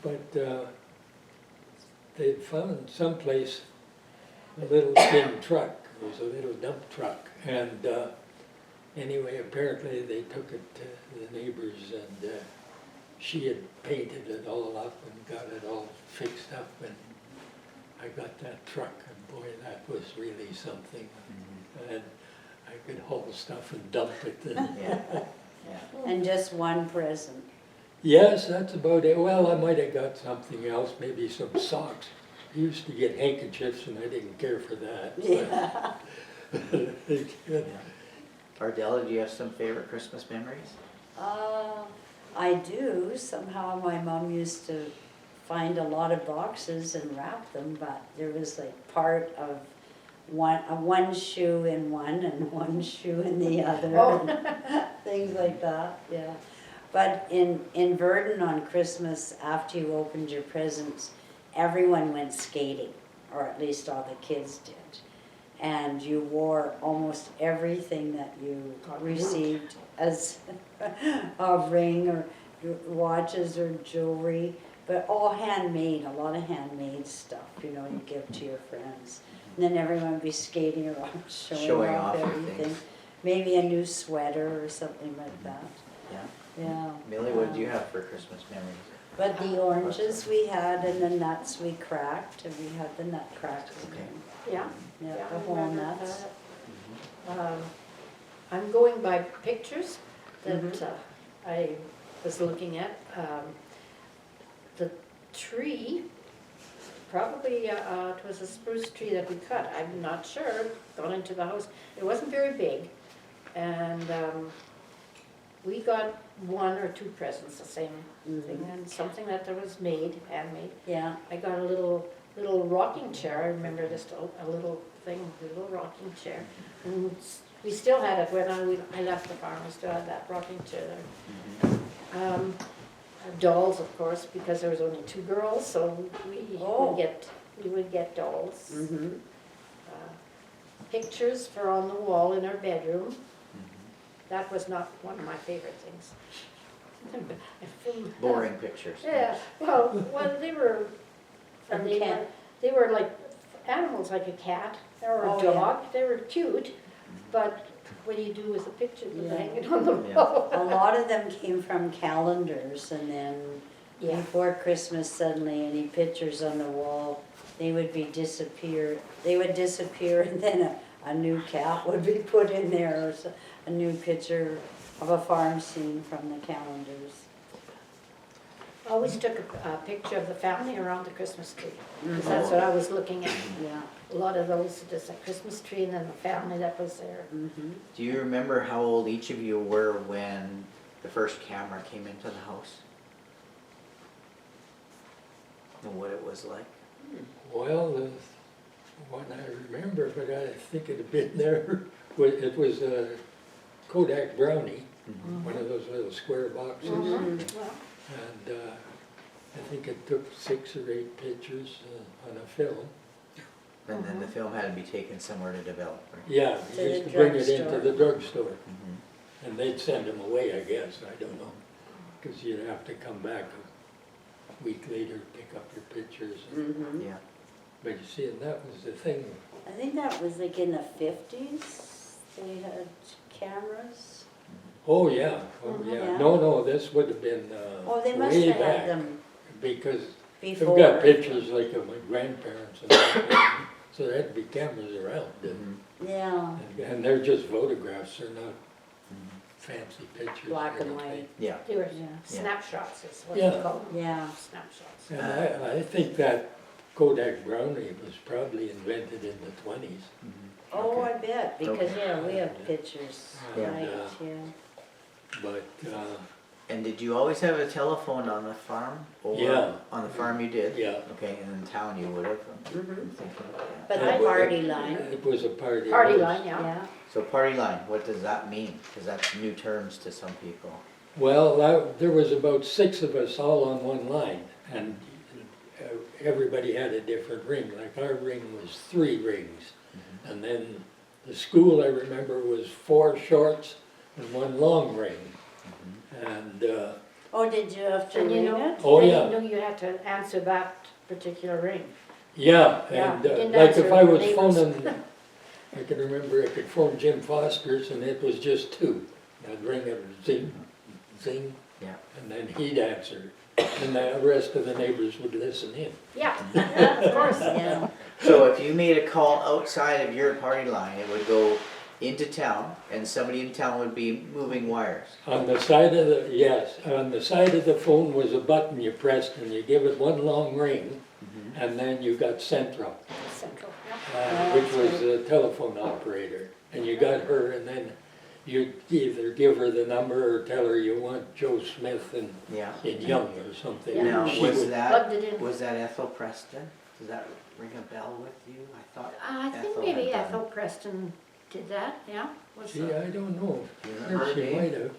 C: but they found someplace a little tin truck. It was a little dump truck, and anyway, apparently they took it to the neighbors, and she had painted it all up and got it all fixed up, and I got that truck, and boy, that was really something. And I could haul stuff and dump it. And
A: Yeah, yeah.
D: and just one present.
C: yes, that's about it. Well, I might have got something else, maybe some socks. I used to get handkerchiefs, and I didn't care for that.
D: Yeah.
A: Ardella, do you have some favorite Christmas memories?
D: I do. Somehow my mom used to find a lot of boxes and wrap them, but there was like part of one shoe in one and one shoe in the other, and things like that, yeah. But in Verdun on Christmas, after you opened your presents, everyone went skating, or at least all the kids did. And you wore almost everything that you received as a ring or watches or jewelry, but all handmade, a lot of handmade stuff, you know, you give to your friends. And then everyone would be skating around, showing off
A: your
D: everything.
A: things.
D: Maybe a new sweater or something like that,
A: Yeah.
D: yeah.
A: Millie, what did you have for Christmas memories?
D: But the oranges we had and the nuts we cracked, and we had the nut crackers.
A: Okay.
E: Yeah.
D: Yeah,
E: Yeah,
D: the
E: I
D: whole
E: remember
D: nuts.
E: that. I'm going by pictures that
D: Mhm.
E: I was looking at. The tree, probably it was a spruce tree that we cut. I'm not sure. Gone into the house. It wasn't very big, and we got 1 or 2 presents, the same thing, and something that was made, handmade.
D: Yeah,
E: I got a little rocking chair. I remember just a little thing, a little rocking chair. And we still had it when I left the farm. We still had that rocking chair there. Dolls, of course, because there was only 2 girls, so we would get dolls.
D: mhm.
E: Pictures for on the wall in our bedroom. That was not one of my favorite things.
A: Boring pictures.
E: Yeah, well, they were,
D: From
E: they
D: cat.
E: were, they were like animals, like a cat or
D: Oh,
E: a
D: yeah.
E: dog. They were cute, but what do you do with the picture that
D: Yeah.
E: hang it on the
A: Yeah.
E: wall?
D: A lot of them came from calendars, and then
E: Yeah.
D: before Christmas, suddenly any pictures on the wall, they would disappear, and then a new cat would be put in there, or a new picture of a farm scene from the calendars.
E: Always took a picture of the family around the Christmas tree,
D: Mm-hmm.
E: 'cause that's what I was looking at.
D: Yeah.
E: A lot of those, just a Christmas tree and then the family that was there.
D: Mm-hmm.
A: Do you remember how old each of you were when the first camera came into the house? And what it was like?
C: Well, the one I remember, but I think it had been there, it was a Kodak Brownie, one of those little square boxes.
D: Mhm.
E: Well,
C: And I think it took 6 or 8 pictures on a film.
A: And then the film had to be taken somewhere to develop, right?
C: Yeah,
D: To
C: we used
D: the
C: to bring it
D: drugstore.
C: into the drugstore,
A: Mhm.
C: and they'd send them away, I guess, I don't know. Because you'd have to come back a week later, pick up your pictures.
D: Mm-hmm.
A: Yeah.
C: But you see, and that was the thing.
D: I think that was like in the 50s, they had cameras.
C: Oh, yeah, oh,
E: Mhm.
C: yeah.
D: Yeah.
C: No, this would have been
D: Oh, they must
C: way
D: have had
C: back.
D: them,
C: Because
D: before.
C: got pictures like of my grandparents and that, so there had to be cameras around.
D: Yeah,
C: And they're just photographs, they're not fancy pictures.
D: black
C: or
D: and
C: anything.
D: white,
E: They were
D: yeah,
E: snapshots is what
C: Yeah.
E: they call them.
D: yeah.
E: Snapshots.
C: And I think that Kodak Brownie was probably invented in the 20s.
D: Oh,
A: Okay.
D: I bet, because,
A: Okay.
D: yeah, we have pictures,
A: Yeah.
D: right,
C: And,
D: yeah.
C: But,
A: And did you always have a telephone on the farm? Or
C: Yeah.
A: on the farm you did?
C: yeah.
A: Okay, and in town you would have?
D: Mhm.
A: I'm thinking, yeah.
D: But
C: Yeah,
D: the
C: well,
D: party line,
C: It was a party.
E: Party
C: house.
E: line, yeah.
D: yeah.
A: So party line, what does that mean? Because that's new terms to some people.
C: Well, there was about 6 of us all on one line, and everybody had a different ring. Like our ring was 3 rings, and then the school, I remember, was 4 shorts and 1 long ring. And,
D: Oh, did you have to
E: And you
D: ring
E: know,
D: it?
C: Oh,
E: then
C: yeah.
E: you knew you had to answer that particular ring.
C: yeah,
E: Yeah,
C: and
E: didn't
C: like
E: answer
C: if I was
E: neighbors.
C: phoning, I can remember I could phone Jim Foster's, and it was just 2. I'd ring it, zing, zing,
A: Yeah.
C: and then he'd answer, and the rest of the neighbors would listen in.
E: Yeah, yeah, of course.
D: Yeah,
A: So if you made a call outside of your party line, it would go into town and somebody in town would be moving wires.
C: On the side of the, yes, on the side of the phone was a button you pressed, and you give it 1 long ring, and then you got Central,
E: Central, yeah.
C: which was a telephone operator. And you got her, and then you either give her the number or tell her you want Joe Smith
A: Yeah.
C: in Young or something.
E: Yeah.
A: Now,
C: She
A: was
C: would-
A: that,
E: Plugged it in.
A: was that Ethel Preston? Does that ring a bell with you? I thought.
E: I think
A: Ethel
E: maybe
A: had done-
E: Ethel Preston did that, yeah. Was,
C: Gee, I don't know.
A: Do you remember,
C: She
A: Dave?
C: might have.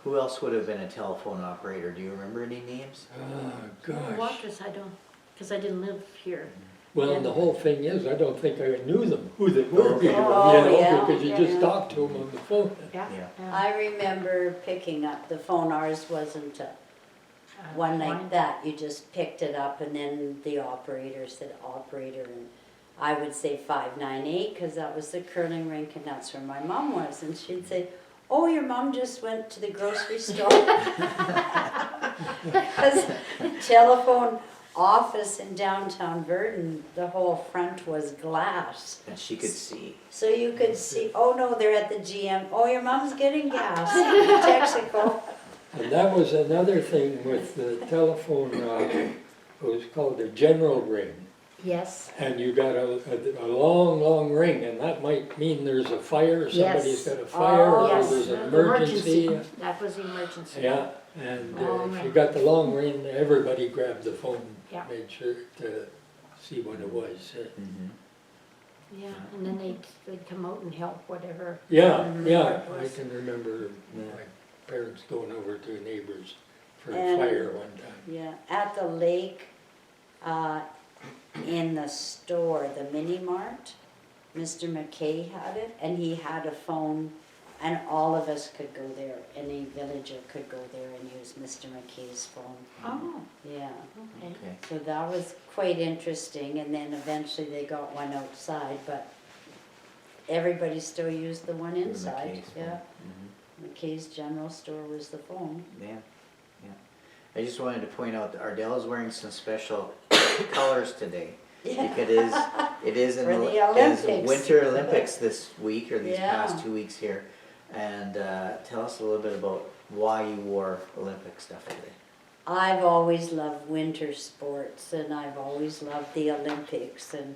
A: Who else would have been a telephone operator? Do you remember any names?
C: Oh, gosh.
E: Waters, I don't, because I didn't live here.
C: Well, and the whole thing is, I don't think I knew them, who they were,
A: Okay.
C: you
D: Oh,
C: know,
D: yeah,
C: because you
E: yeah,
C: just
D: yeah.
C: talked to them on the phone.
E: Yeah.
A: Yeah.
D: I remember picking up the phone, ours wasn't one like that, you just picked it up and then the operator said operator and I would say 598 because that was the curling rink and that's where my mom was and she'd say, oh, your mom just went to the grocery store. Because telephone office in downtown Verdun, the whole front was glass.
A: And she could see.
D: So you could see, oh no, they're at the GM, oh, your mom's getting gas, Texaco.
C: And that was another thing with the telephone, it was called a general ring.
E: Yes,
C: And you got a long, long ring, and that might mean there's a fire, somebody's
E: Yes.
C: got a fire,
D: Oh,
C: or
E: yes.
C: there's an
E: Emergency.
C: emergency.
E: That was emergency.
C: Yeah, and
E: Long
C: if you
E: ring.
C: got the long ring, everybody grabbed the phone,
E: Yeah.
C: made sure to see what it was.
E: Yeah, and then they'd come out and help whatever.
C: Yeah, yeah,
E: it
C: I
E: was.
C: can remember my parents going over to a neighbor's for a
D: And-
C: fire one time.
D: Yeah, at the lake, in the store, the mini mart, Mr. McKay had it, and he had a phone, and all of us could go there, any villager could go there and use Mr. McKay's phone.
E: Oh,
D: Yeah,
E: okay.
A: Okay.
D: so that was quite interesting, and then eventually they got one outside, but everybody still used the one inside,
A: McKay's phone.
D: yeah.
A: Mhm.
D: McKay's General Store was the phone.
A: Yeah, yeah. I just wanted to point out that Ardelle is wearing some special colors today.
D: Yeah.
A: Because it is in
D: For the
A: it is
D: Olympics.
A: Winter Olympics this week, or these
D: Yeah.
A: past 2 weeks here. And tell us a little bit about why you wore Olympic stuff today.
D: I've always loved winter sports and I've always loved the Olympics and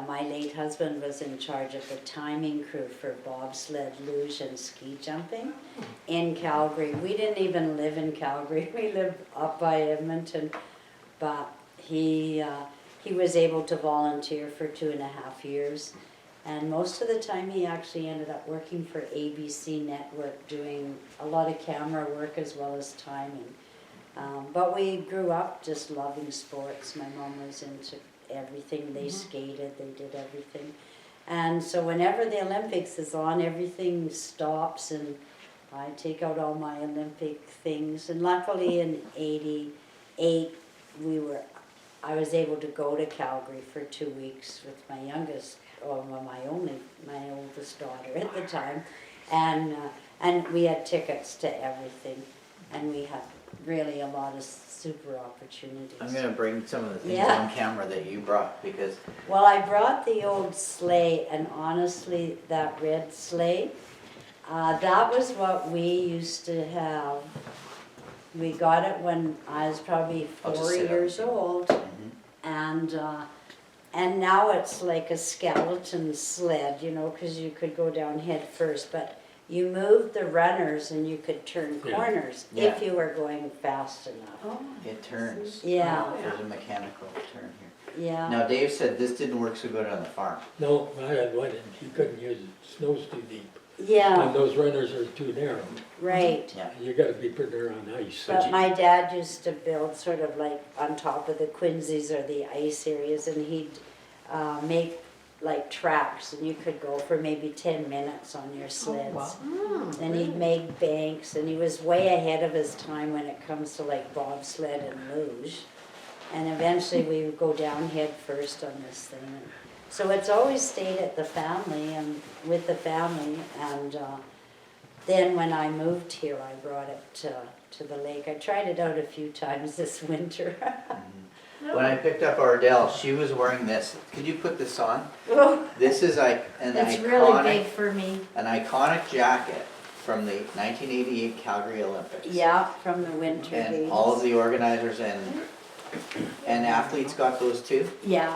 D: my late husband was in charge of the timing crew for bobsled, luge and ski jumping in Calgary. We didn't even live in Calgary, we lived up by Edmonton, but he was able to volunteer for 2.5 years. And most of the time he actually ended up working for ABC Network doing a lot of camera work as well as timing. But we grew up just loving sports. My mom was into everything. They skated, they did everything. And so whenever the Olympics is on, everything stops and I take out all my Olympic things. And luckily in '88, I was able to go to Calgary for 2 weeks with my youngest, or my oldest daughter at the time. And we had tickets to everything. and we had really a lot of super opportunities.
A: I'm gonna bring some of the things
D: Yeah.
A: on camera that you brought, because
D: Well, I brought the old sleigh, and honestly, that red sleigh, that was what we used to have. We got it when I was probably
A: I'll just
D: 4
A: sit up.
D: years old, and now it's like a skeleton sled, you know, because you could go down head first, but you moved the runners and you could turn
C: Yeah.
D: corners
A: Yeah.
D: if you were going fast enough.
E: Oh,
A: it turns.
D: Yeah,
A: There's a mechanical turn here.
D: yeah.
A: Now, Dave said this didn't work so good on the farm.
C: No, I had one, and you couldn't use it, snow's too deep.
D: Yeah,
C: And those runners are too narrow.
D: right.
A: Yeah.
C: You gotta be putting her on ice.
D: But my dad used to build sort of like on top of the Quincy's or the ice areas, and he'd make like tracks, and you could go for maybe 10 minutes on your sleds. And he'd make banks, and he was way ahead of his time when it comes to like bobsled and luge. And eventually we would go down head first on this thing. So it's always stayed at the family and with the family. And then when I moved here, I brought it to the lake. I tried it out a few times this winter.
A: When I picked up Ardelle, she was wearing this. Could you put this on? This is like an
E: it's really big
A: iconic,
E: for me.
A: jacket from the 1988 Calgary Olympics.
D: Yeah, from the winter
A: And
D: games.
A: all of the organizers and athletes got those too?
D: Yeah,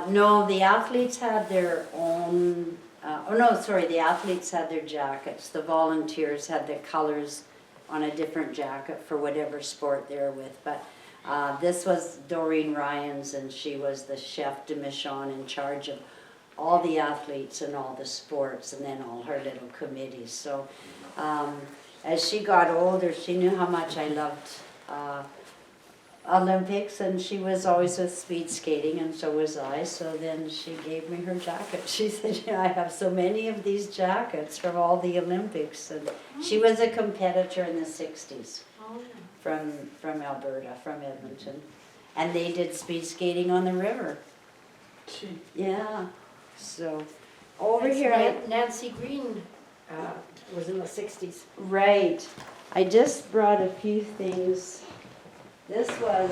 D: no, the athletes had their own, the athletes had their jackets. The volunteers had their colors on a different jacket for whatever sport they were with. But this was Doreen Ryan's, and she was the chef de mission in charge of all the athletes and all the sports, and then all her little committees. So as she got older, she knew how much I loved Olympics, and she was always with speed skating, and so was I. So then she gave me her jacket. She said, I have so many of these jackets from all the Olympics. And she was a competitor in the 60s
E: Oh,
D: from Alberta, from Edmonton. And they did speed skating on the river. Yeah. So over
E: That's
D: here,
E: Nancy Green was in the 60s.
D: right. I just brought a few things. This was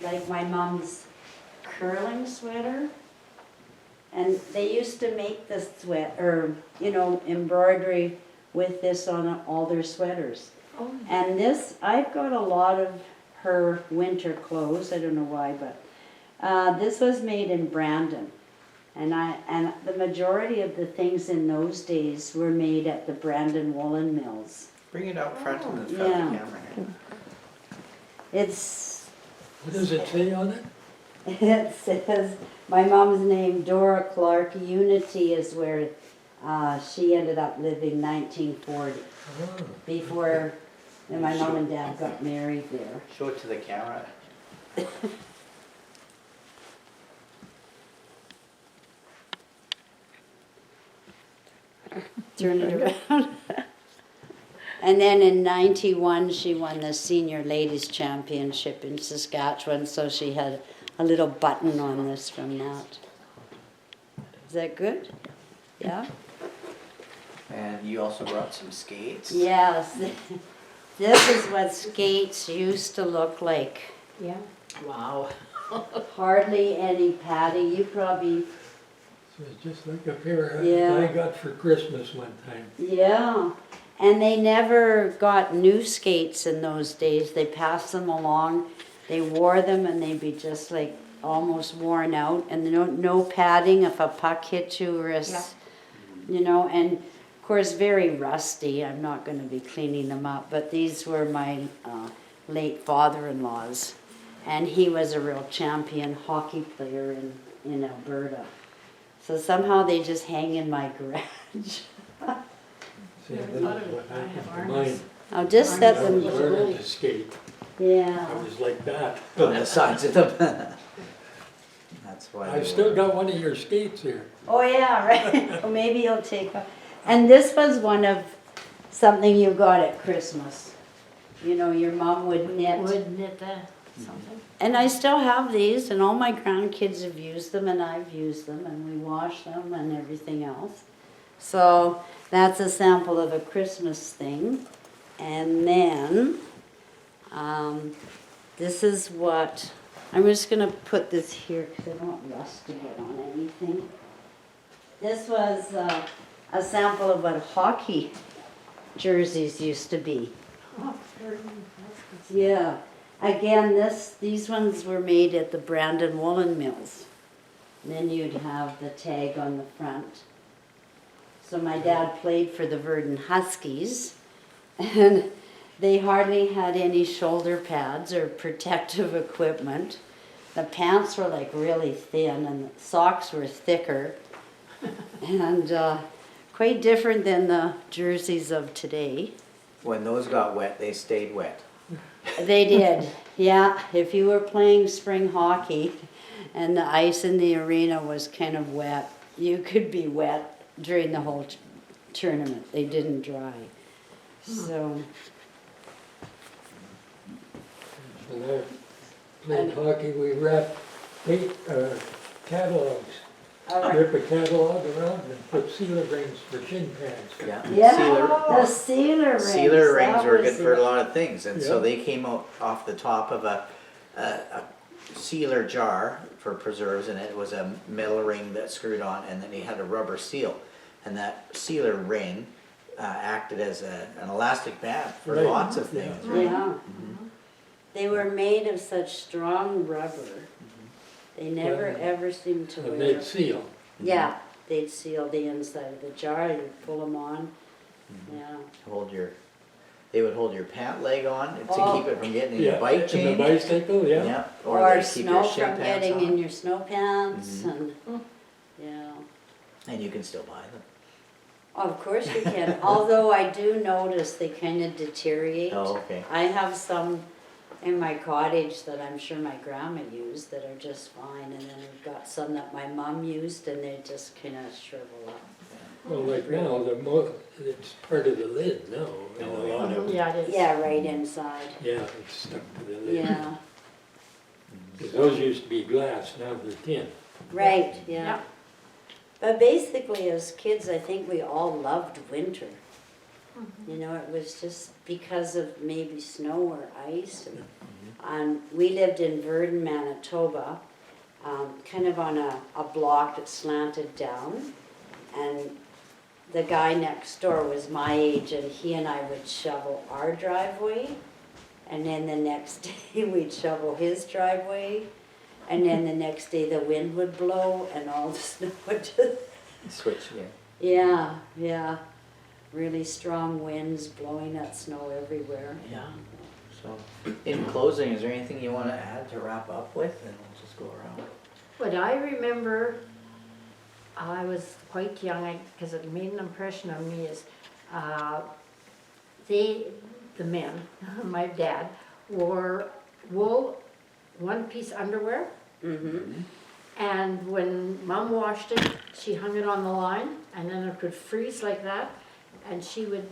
D: like my mom's curling sweater. And they used to make the embroidery with this on all their sweaters.
E: Oh,
D: And this, I've got a lot of her winter clothes, I don't know why, but this was made in Brandon. And the majority of the things in those days were made at the Brandon Woolen Mills.
A: Bring it out front and the
D: Yeah.
A: camera here.
D: It's,
C: What does it say on it?
D: it says, my mom's name, Dora Clark. Unity is where she ended up living 1940,
C: Oh,
D: before my mom and dad got married there.
A: Show it to the camera.
D: Turn it around. And then in 91, she won the Senior Ladies Championship in Saskatchewan, so she had a little button on this from that. Is that good? Yeah?
A: And you also brought some skates.
D: Yes. This is what skates used to look like.
E: yeah.
B: Wow.
D: Hardly any padding. You probably,
C: so it's just like a pair
D: Yeah.
C: I got for Christmas one time.
D: yeah. And they never got new skates in those days. They passed them along. They wore them and they'd be just like almost worn out. And no padding if a puck hit you or and of course very rusty. I'm not going to be cleaning them up. But these were my late father-in-law's. And he was a real champion hockey player in Alberta. So somehow they just hang in my garage.
C: See,
B: Never
C: this
B: thought
C: is
B: of
C: what
B: it. I
C: happened
B: have
C: to
B: arms.
C: mine.
D: I'll just set
C: I was
D: them,
C: learning to skate.
D: yeah.
C: I was like that.
A: On the sides of them. That's why.
C: I've still got one of your skates here.
D: Oh yeah, right. Well, maybe you'll take one. And this was one of something you got at Christmas. You know, your mom would knit.
E: Would knit that something.
D: And I still have these, and all my grandkids have used them, and I've used them, and we wash them and everything else. So that's a sample of a Christmas thing. And then, this is what, I'm just gonna put this here because I don't want rust to get on anything. This was a sample of what hockey jerseys used to be.
E: Oh,
D: Yeah, again, these ones were made at the Brandon Woolen Mills. And then you'd have the tag on the front. So my dad played for the Verdun Huskies, and they hardly had any shoulder pads or protective equipment. The pants were like really thin, and the socks were thicker, and quite different than the jerseys of today.
A: When those got wet, they stayed wet.
D: They did, yeah. If you were playing spring hockey and the ice in the arena was kind of wet, you could be wet during the whole tournament. They didn't dry. So,
C: When I played hockey, we wrapped catalogs, rip a catalog around and put sealer rings for shin pads.
A: Yeah.
D: yeah, the sealer rings.
A: Sealer rings
D: that
A: were
D: was
A: good for
D: it.
A: a lot of things, and so
C: Yeah.
A: they came out off the top of a sealer jar for preserves, and it was a metal ring that screwed on, and then they had a rubber seal, and that sealer ring acted as an elastic band for
C: Right.
A: lots of
C: Yeah.
A: things, right?
D: Yeah. They were made of such strong rubber. They never
C: Well,
D: ever seemed to
C: And
D: wear.
C: they'd seal.
D: Yeah, they'd seal the inside of the jar, you'd pull them on, yeah.
A: They would hold your pant leg on to
D: Oh.
A: keep it from getting in
C: Yeah,
A: your bike
C: and the
A: chain.
C: bicycle, yeah.
A: Yeah,
D: Or
A: they'd keep your
D: snow
A: shin
D: from
A: pants
D: getting in
A: on,
D: your snow pants
A: Mhm.
D: and, yeah.
A: and you can still buy them.
D: Of course you can, although I do notice they kind of deteriorate.
A: Oh, okay.
D: I have some in my cottage that I'm sure my grandma used that are just fine, and then we've got some that my mom used and they just kind of shrivel up.
C: Well, like now, it's part of the lid now. And a lot of,
E: Yeah, it is.
D: Yeah, right inside,
C: yeah, it's stuck to the lid.
D: yeah,
C: Because those used to be glass, now they're tin.
D: right,
E: Yeah.
D: yeah. But basically, as kids, I think we all loved winter. You know, it was just because of maybe snow or ice. And we lived in Verdun, Manitoba, kind of on a block that slanted down. And the guy next door was my age, and he and I would shovel our driveway. And then the next day we'd shovel his driveway. And then the next day the wind would blow and all the snow would just...
A: Switch, yeah.
D: Yeah, yeah. Really strong winds blowing that snow everywhere.
A: Yeah. So, in closing, is there anything you want to add to wrap up with, and we'll just go around?
E: What I remember, I was quite young, because it made an impression on me, is the men, my dad, wore wool one-piece underwear,
D: Mm-hmm.
E: and when Mom washed it, she hung it on the line, and then it would freeze like that, and she would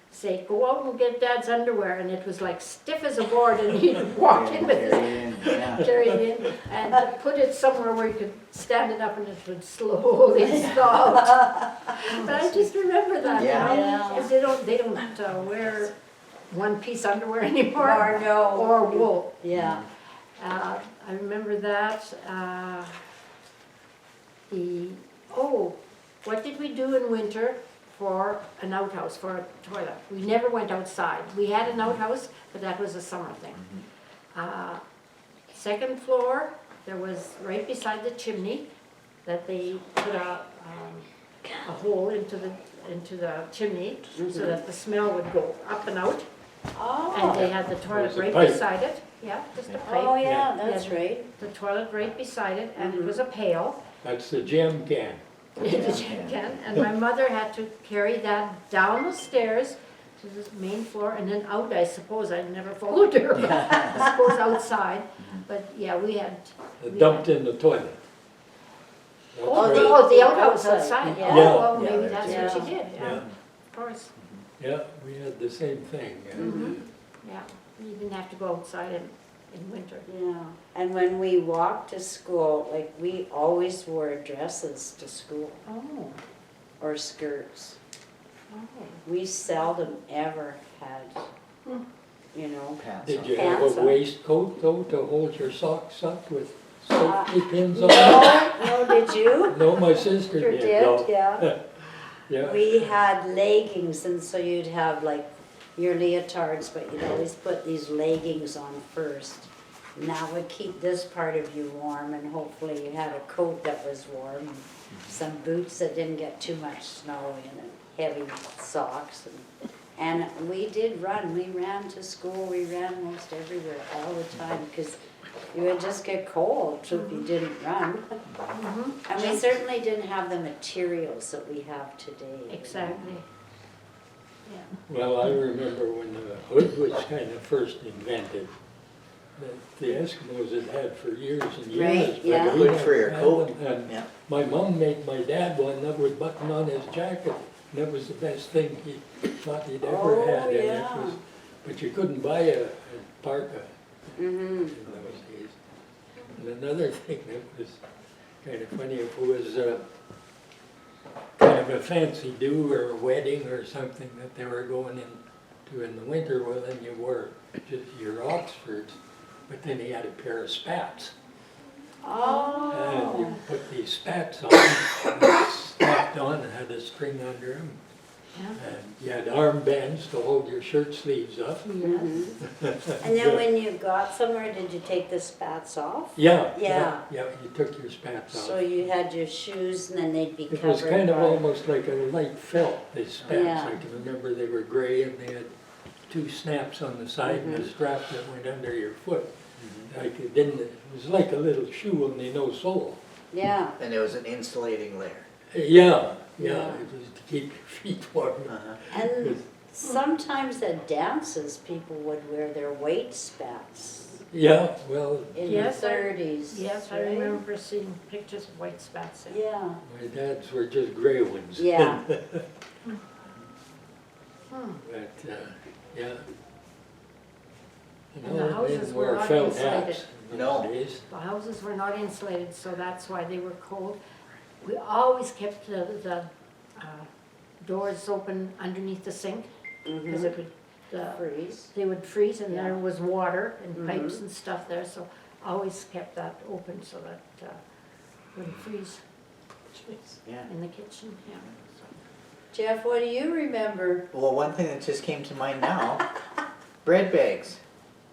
E: say, "Go out and get Dad's underwear," and it was like stiff as a board, and he'd walk in with it, carry it in, and put it somewhere where you could stand it up, and it would slowly thaw out. But I just remember that,
A: Yeah.
E: you know,
D: Yeah.
E: 'cause they don't wear one-piece underwear
D: Or
E: anymore,
D: no.
E: or wool.
D: Yeah.
E: I remember that. What did we do in winter for an outhouse, for a toilet? We never went outside. We had an outhouse, but that was a summer thing. Second floor, there was right beside the chimney that they put a hole into the chimney so that the smell would go up and out. And they
D: Oh.
E: had the toilet
C: There's a
E: right
C: pipe.
E: beside it. Yeah, just a pipe.
D: Oh, yeah,
E: Yeah.
D: that's right.
E: The toilet right beside it, and it was a pail.
C: That's the gem can.
E: And my mother had to carry that down the stairs to the main floor and then out, I suppose. I never followed her. I suppose outside. But yeah, we had.
C: Dumped in the toilet. That's
E: Oh,
C: right.
E: the outhouse outside.
D: Yeah.
E: Oh, well,
A: Yeah,
E: maybe
A: that's
E: that's what
D: right.
E: she did. Yeah,
C: Yeah.
E: of course.
C: Yeah, we had the same thing.
E: Yeah, you didn't have to go outside in winter.
D: Yeah. And when we walked to school, like, we always wore dresses to school
E: Oh,
D: or skirts.
E: oh.
D: We seldom ever, had, you know.
A: Pants
C: Did
A: on.
C: you have
D: Pants
C: a
D: on.
C: waistcoat though to hold your socks up with safety pins on?
D: No, did you?
C: No, my sister
D: Sure
C: did,
D: did,
C: though.
D: yeah.
C: Yeah.
D: We had leggings, and so you'd have like your leotards, but you'd always put these leggings on first. And that would keep this part of you warm, and hopefully you had a coat that was warm, and some boots that didn't get too much snow in, and heavy socks. And we did run. We ran to school. We ran most everywhere all the time because you would just get cold if you didn't run. And we certainly didn't have the materials that we have today.
E: Exactly. Yeah.
C: Well, I remember when the hood was kind of first invented, that the Eskimos had had for years and years.
D: Right,
C: but
D: yeah.
C: we
A: Hood for your
C: had
A: coat.
C: them, and
A: Yeah.
C: my mom made my dad one that would button on his jacket. And that was the best thing he thought he'd ever
D: Oh,
C: had. And it
D: yeah.
C: was, but you couldn't buy a parka
D: Mm-hmm.
C: in those days. And another thing that was kind of funny, if it was kind of a fancy do or a wedding or something that they were going into in the winter, well then you wore just your Oxfords, but then he had a pair of spats. And you
D: Oh.
C: put these spats on, and strapped on and had a string under them.
E: Yeah.
C: And you had armbands to hold your shirt sleeves up.
D: Mhm. And then when you got somewhere, did you take the spats off?
C: Yeah,
D: Yeah.
C: yeah, you took your spats
D: So
C: off.
D: you had your shoes and then they'd be
C: It
D: covered
C: was kind of
D: by-
C: almost like a light felt, these spats.
D: Yeah.
C: I can remember they were gray and they had two snaps on the side and a strap that went under your foot. Like it was like a little shoe, only no sole.
D: Yeah.
A: And there was an insulating layer.
C: Yeah,
D: Yeah.
C: it was to keep your feet warm.
A: Uh-huh.
D: And sometimes at dances, people would wear their weight spats
C: Yeah, well,
D: in
E: Yes,
D: the 30s.
E: Yes, I
D: right?
E: remember seeing pictures of white spats.
D: Yeah.
C: my dad's were just gray ones.
D: Yeah.
C: But, yeah.
E: And the houses
C: men
E: were
C: wore
E: not
C: felt
E: insulated.
C: hats in
A: No.
C: those days.
E: The houses were not insulated, so that's why they were cold. We always kept the doors open underneath the sink, because it would,
D: Freeze.
E: they would freeze, and there
D: Yeah.
E: was water and pipes
D: Mhm.
E: and stuff there, so always kept that open so that wouldn't freeze
A: Yeah.
E: in the kitchen, yeah.
D: Jeff, what do you remember?
A: Well, one thing that just came to mind now, bread bags.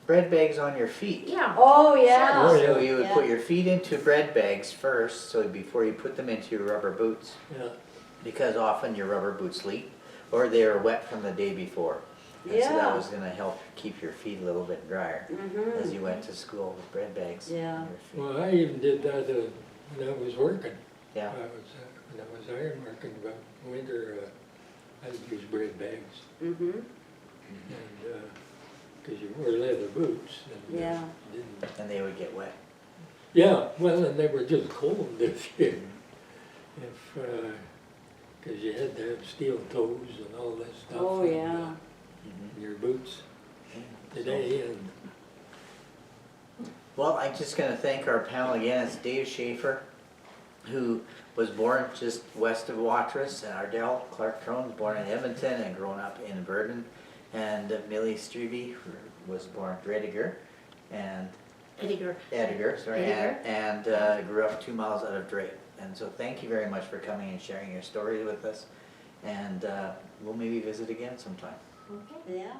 A: Bread bags on your feet.
E: Yeah,
D: Oh, yeah.
C: Oh,
A: So you would
D: Yeah.
A: put your feet into bread bags first, so before you put them into your rubber boots,
C: Yeah,
A: because often your rubber boots leak, or they are wet from the day before. And so that
D: Yeah.
A: was gonna help keep your feet a little bit drier as
D: Mm-hmm.
A: you went to school with bread bags
D: Yeah.
A: on your feet.
C: well, I even did that when I was working.
A: Yeah.
C: When I was iron working, but winter, I'd use bread bags.
D: Mm-hmm.
C: And, cause you wore leather boots and
D: Yeah.
C: didn't.
A: And they would get wet.
C: Yeah, well, and they were just cold cause you had to have steel toes and all that stuff.
D: Oh,
C: on,
D: yeah.
C: Your boots
A: So-
C: today and.
A: Well, I'm just going to thank our panel again. It's DaveSchafer, who was born just west of Watrous, and ArdelleClarkeTronnes, born in Edmonton and grown up in Verdun, and MillieStrueby, who was born at Rediger, and Ediger, sorry,
E: Ediger.
A: and grew up 2 miles out of Drake. And so thank you very much for coming and sharing your story with us, and we'll maybe visit again sometime.
E: okay.
D: Yeah.